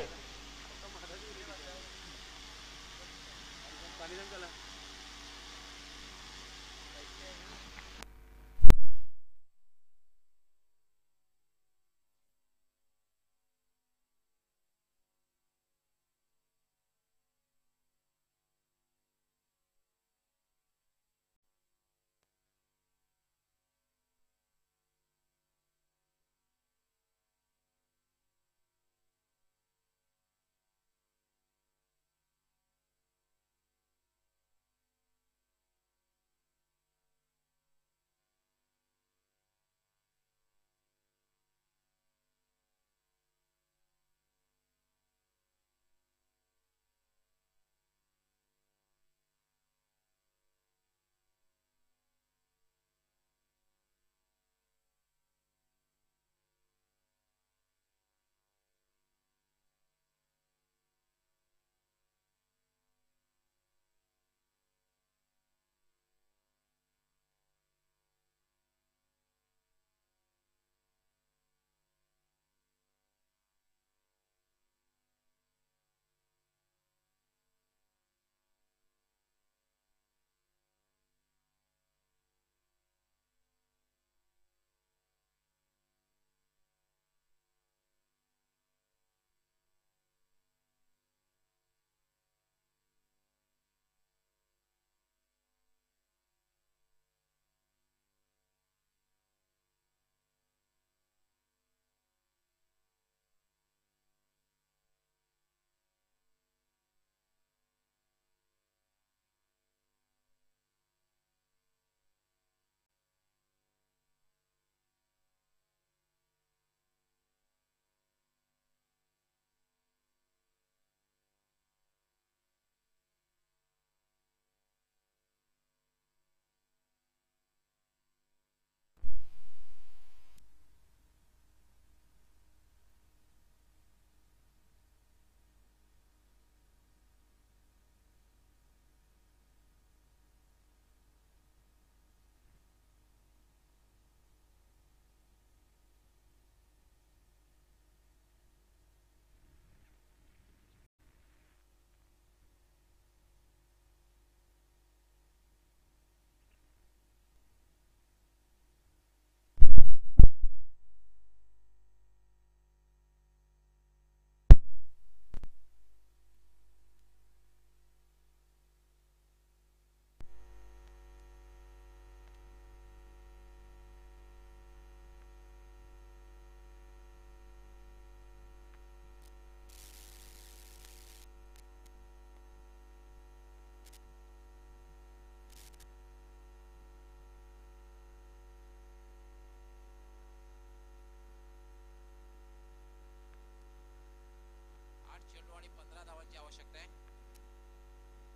15 धावांची आवश्यकता आहे.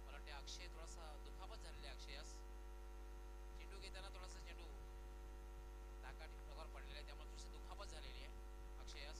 मला वाटते अक्षय थोडासा दुखापत झालेली आहे. अक्षयास चेंडू घेताना थोडासा चेंडू नाकाटी प्रकार पडलेला आहे, त्यामुळे थोडीशी दुखापत झालेली आहे अक्षयास.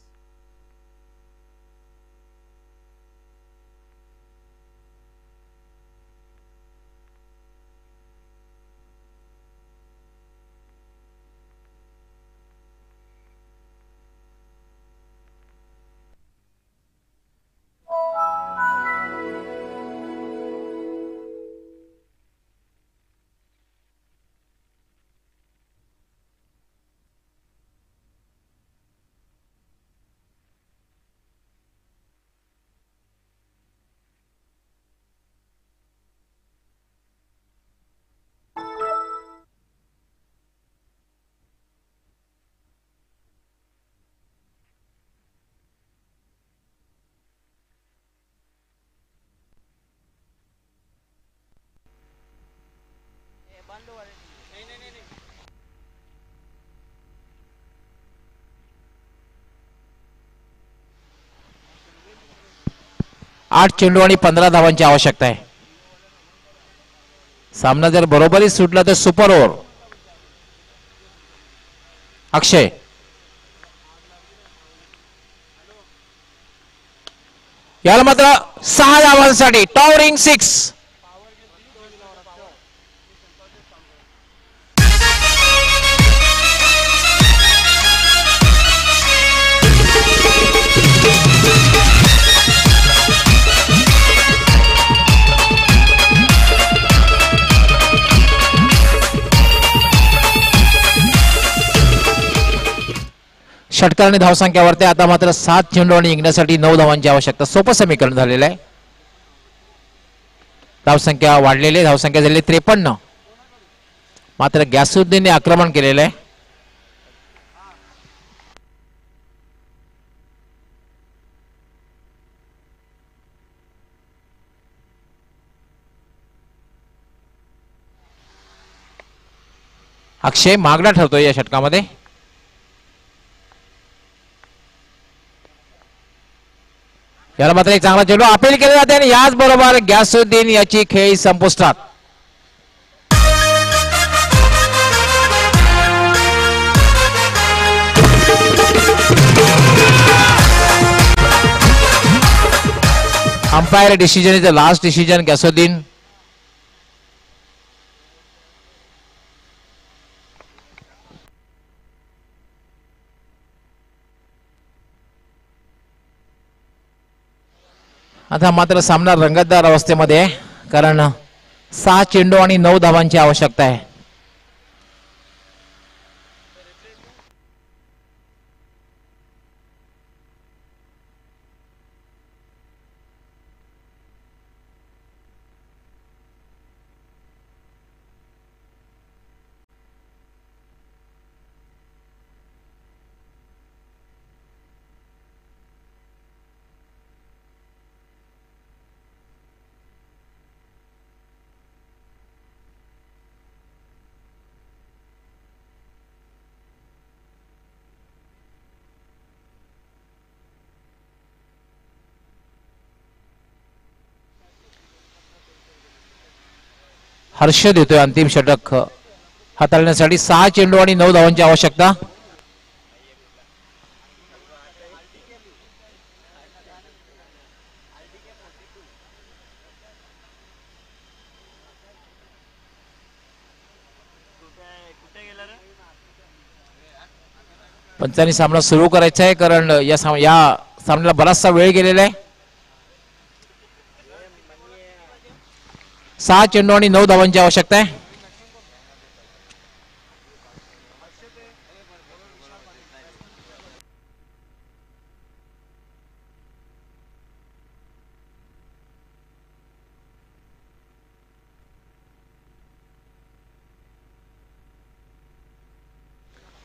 आठ चेंडू आणि 15 धावांची आवश्यकता आहे. सामना जर बरोबरी सुटला तर सुपर ओव्हर. अक्षय याला मात्र 6 धावांसाठी टॉवरिंग 6. षटकार आणि धावसंख्यावरती आता मात्र 7 चेंडू आणि जिंकण्यासाठी 9 धावांची आवश्यकता. सोपं समीकरण झालेलं आहे. धावसंख्या वाढलेली आहे. धावसंख्या झाली 53. मात्र गॅसुद्दीनने आक्रमण केलेलं आहे. अक्षय मागणा ठरतोय या षटकामध्ये. याला मात्र एक चांगला चेंडू अपील केले जाते आणि याच बरोबर गॅसुद्दीन याची खेळी संपुष्टात. Umpire decision is the last decision. Ghiasuddin आता मात्र सामना रंगतदार अवस्थेमध्ये आहे, कारण 6 चेंडू आणि 9 धावांची आवश्यकता आहे. हर्षद येतोय अंतिम षटक हाताळण्यासाठी. 6 चेंडू आणि 9 धावांची आवश्यकता. पंचांनी सामना सुरू करायचा आहे, कारण या सामन्याला बराचसा वेळ गेलेला आहे. 6 चेंडू आणि 9 धावांची आवश्यकता आहे.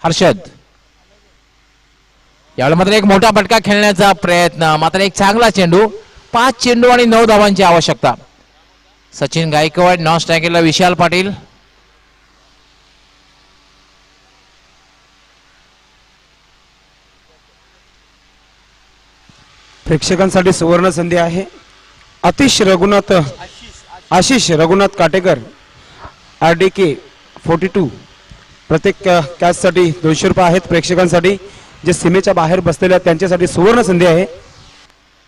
हर्षद यावेळी मात्र एक मोठा फटका खेळण्याचा प्रयत्न, मात्र एक चांगला चेंडू. 5 चेंडू आणि 9 धावांची आवश्यकता. सचिन गायकवाड, नॉन स्ट्रायकरला विशाल पाटील. प्रेक्षकांसाठी सुवर्ण संधी आहे. आशिष रघुनाथ काटेकर RDK 42 प्रत्येक कॅचसाठी 200 रुपये आहेत. प्रेक्षकांसाठी जे सीमेच्या बाहेर बसलेले आहेत त्यांच्यासाठी सुवर्ण संधी आहे.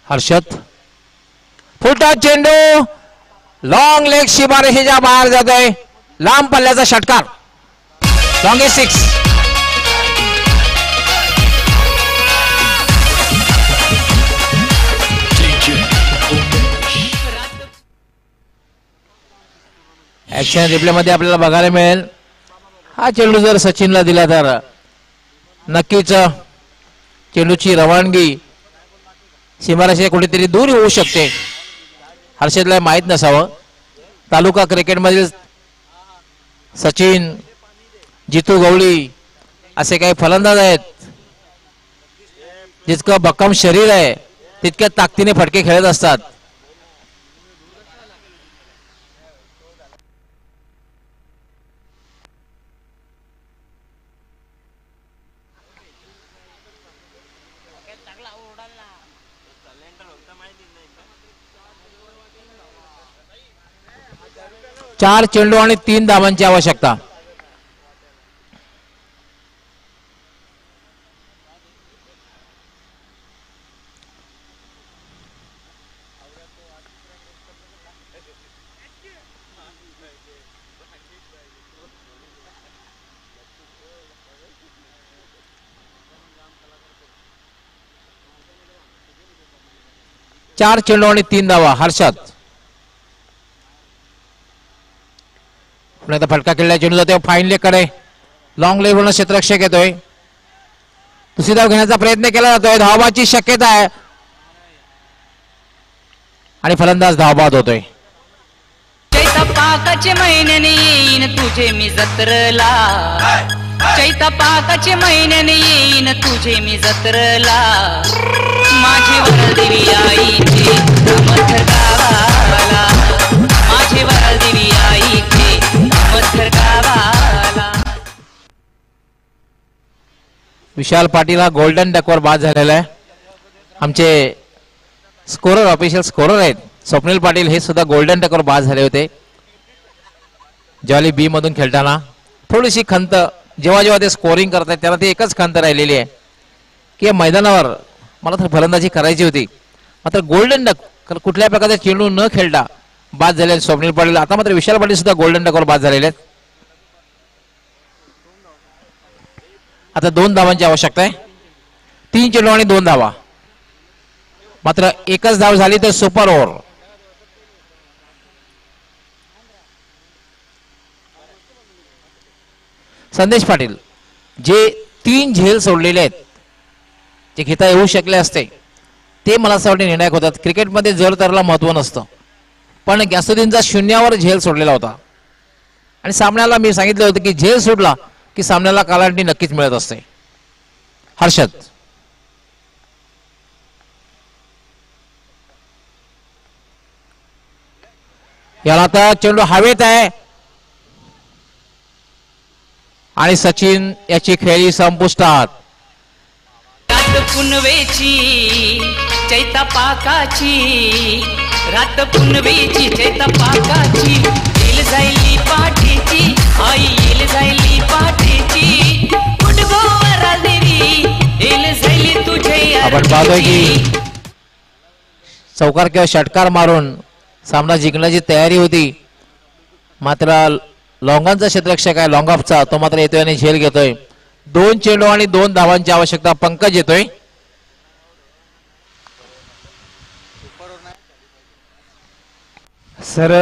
हर्षद फुटा चेंडू लॉंग लेग शिबारेषेच्या बाहेर जातोय. लांब पल्ल्याचा षटकार. लॉंग 6. ऍक्शन रिप्ले मध्ये आपल्याला बघायला मिळेल, हा चेंडू जर सचिनला दिला तर नक्कीच चेंडूची रवानगी सीमारेषे कुठेतरी दूर होऊ शकते. हर्षदला माहीत नसावं. तालुका क्रिकेटमधील सचिन, जितू गवळी असे काही फलंदाज आहेत, जितकं भक्कम शरीर आहे तितक्या ताकदीने फटके खेळत असतात. चार चेंडू आणि 3 धावांची आवश्यकता. चार चेंडू आणि 3 धावा. हर्षद पुन्हा फटका खेळला. चेंडू जातो फाईन लेग कडे. लॉंग लेग वरून क्षेत्ररक्षक येतोय. दुसरी धाव घेण्याचा प्रयत्न केला जातोय, धावबाची शक्यता आहे आणि फलंदाज धावबाद होतोय. चैता पाकाचे महिन्याने येईन तुझे मी जत्रला, चैता पाकाचे महिन्याने येईन तुझे मी जत्रला, माझी वरदेवी आईचे मथर गावाला, माझी वरदेवी आईचे मथर गावाला. विशाल पाटील हा गोल्डन डकवर बाद झालेला आहे. आमचे स्कोरर ऑफिशियल स्कोरर आहेत स्वप्नील पाटील, हे सुद्धा गोल्डन डकवर बाद झाले होते ज्वाली बी मधून खेळताना. थोडीशी खंत जेव्हा जेव्हा ते स्कोरिंग करत आहेत त्याला ती एकच खंत राहिलेली आहे की या मैदानावर मला तर फलंदाजी करायची होती, मात्र गोल्डन डक कुठल्या प्रकारचा चेंडू न खेळता बाद झाले स्वप्नील पाटील. आता मात्र विशाल पाटील सुद्धा गोल्डन डकवर बाद झालेले आहेत. आता 2 धावांची आवश्यकता आहे, 3 चेंडू आणि 2 धावा. मात्र एकच धाव झाली तर सुपर ओव्हर. संदेश पाटील जे 3 झेल सोडलेले आहेत जे घेता येऊ शकले असते ते मला असं वाटते निर्णायक होतात. क्रिकेटमध्ये जर तरला महत्व नसतं, पण गॅसुद्दीनचा 0वर झेल सोडलेला होता आणि सामन्याला मी सांगितलं होतं की झेल सोडला की सामन्याला कालांटी नक्कीच मिळत असते. हर्षद याला आता चेंडू हवेत आहे आणि सचिन याची खेळी संपुष्टात. रात पुनवेची चैता पाकाची, रात पुनवेची चैता पाकाची, येल जायली पाठीची आई, येल जायली पाठीची, गुडगोवरा देवी येल जायली तुझे आपण पाहतोय की चौकार किंवा षटकार मारून सामना जिंकण्याची तयारी होती, मात्र लॉंगांचा क्षेत्ररक्षक आहे लॉंगॉफचा तो मात्र येतोय आणि झेल घेतोय. 2 चेंडू आणि 2 धावांची आवश्यकता. पंकज येतोय. सर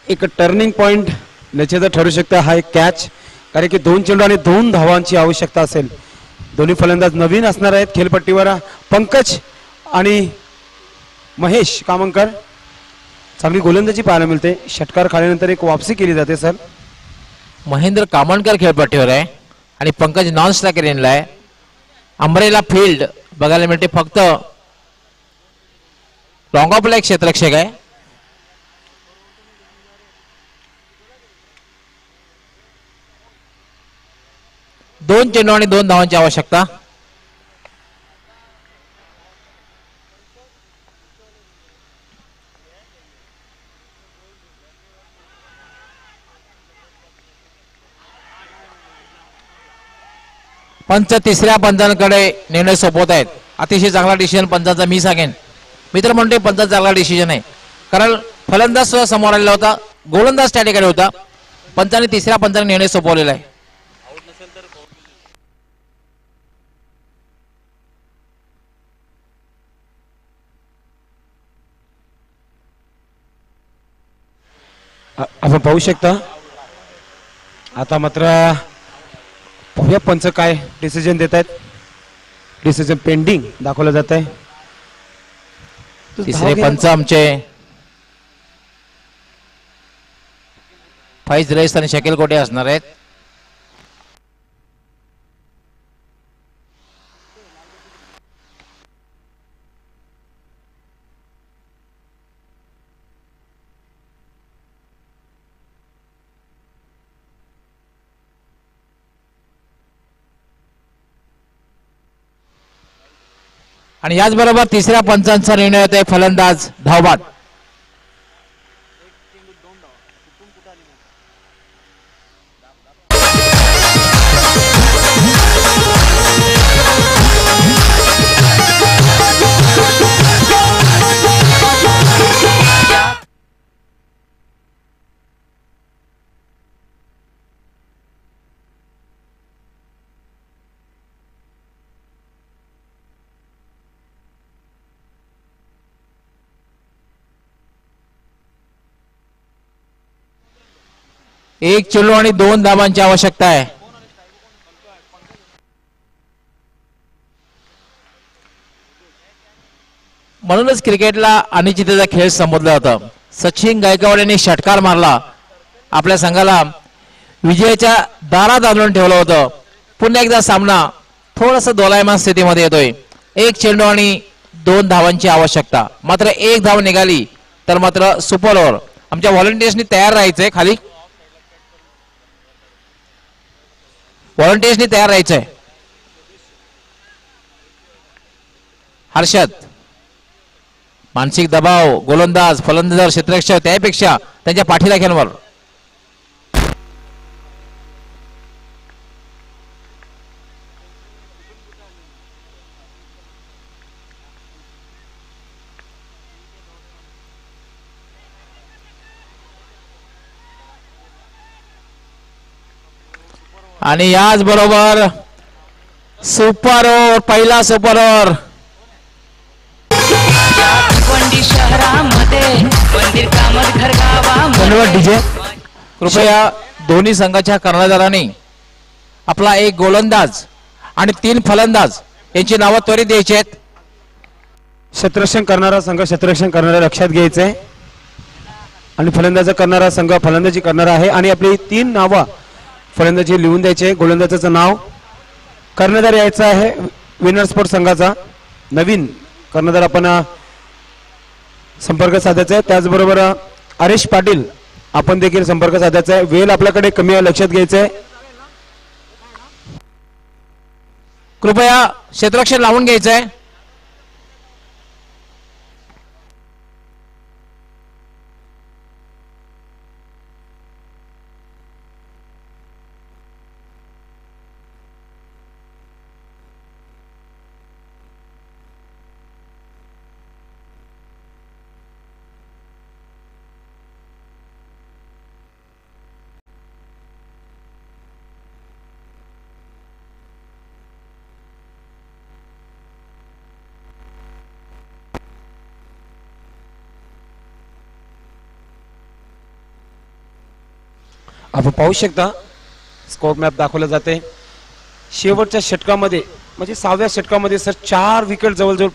एक टर्निंग पॉइंट निश्चितच ठरू शकतं हा एक कॅच, कारण की 2 चेंडू आणि 2 धावांची आवश्यकता असेल. दोन्ही फलंदाज नवीन असणार आहेत खेळपट्टीवर. पंकज आणि महेश कामंकर चांगली गोलंदाजी पाहायला मिळते. षटकार खाल्यानंतर एक वापसी केली जाते सर. महेंद्र कामणकर खेळपट्टीवर आहे आणि पंकज नॉन स्ट्रायकर इनला आहे. अंब्रेला फील्ड बघायला मिळते, फक्त लॉंग ऑफला एक क्षेत्ररक्षक आहे. दोन चेंडू आणि 2 धावांची आवश्यकता. पंच तिसऱ्या पंचांकडे निर्णय सोपवत आहेत. अतिशय चांगला डिसिजन पंचांचा मी सांगेन. मित्र म्हणते पंचांचा चांगला डिसिजन आहे, कारण फलंदाज सुद्धा समोर आलेला होता, गोलंदाज त्या ठिकाणी होता. पंचाने तिसऱ्या पंचाने निर्णय सोपवलेला आहे. आपण पाहू शकता आता मात्र पाहूया पंच काय डिसिजन देत आहेत. डिसिजन पेंडिंग दाखवलं जात आहे. तिसरे पंच आमचे फैज रईस आणि शकील कोटे असणार आहेत. आणि याचबरोबर तिसऱ्या पंचांचा निर्णय होतोय फलंदाज धावबाद. एक चेंडू आणि 2 धावांची आवश्यकता आहे. म्हणूनच क्रिकेटला अनिश्चिततेचा खेळ संबोधला जातं. सचिन गायकवाड यांनी षटकार मारला, आपल्या संघाला विजयाच्या दारात आणून ठेवलं होतं. पुन्हा एकदा सामना थोडासा दोलायमान स्थितीमध्ये येतोय. एक चेंडू आणि 2 धावांची आवश्यकता. मात्र 1 धाव निघाली तर मात्र सुपर ओव्हर. आमच्या व्हॉलंटियर्सनी तयार राहायचंय. खाली व्हॉलंटियर्सनी तयार राहायचंय. हर्षद, मानसिक दबाव, गोलंदाज फलंदाज क्षेत्ररक्षक त्यापेक्षा त्यांच्या पाठीला खेळवर. आणि याच बरोबर सुपर ओव्हर, पहिला सुपर ओव्हर. भिवंडी शहरामध्ये मंदिर कामत घर गावामध्ये डीजे कृपया दोन्ही संघाच्या कर्णधारांनी आपला एक गोलंदाज आणि 3 फलंदाज यांची नावं त्वरित द्यायची आहेत. क्षेत्ररक्षण करणारा संघ क्षेत्ररक्षण करणारा लक्षात घ्यायचंय आणि फलंदाज करणारा संघ फलंदाजी करणारा आहे. आणि आपली 3 नावं फलंदाजी लिहून द्यायचे. गोलंदाजाचं नाव, कर्णधार यायचा आहे विनर स्पोर्ट संघाचा. नवीन कर्णधार आपण संपर्क साधायचा आहे. त्याचबरोबर हरीश पाटील आपण देखील संपर्क साधायचा आहे. वेळ आपल्याकडे कमी आहे, लक्षात घ्यायचंय. कृपया क्षेत्ररक्षण लावून घ्यायचंय. आपण पाहू शकता स्कोर मॅप दाखवला जाते. शेवटच्या षटकामध्ये म्हणजे 6व्या षटकामध्ये सर 4 विकेट जवळजवळ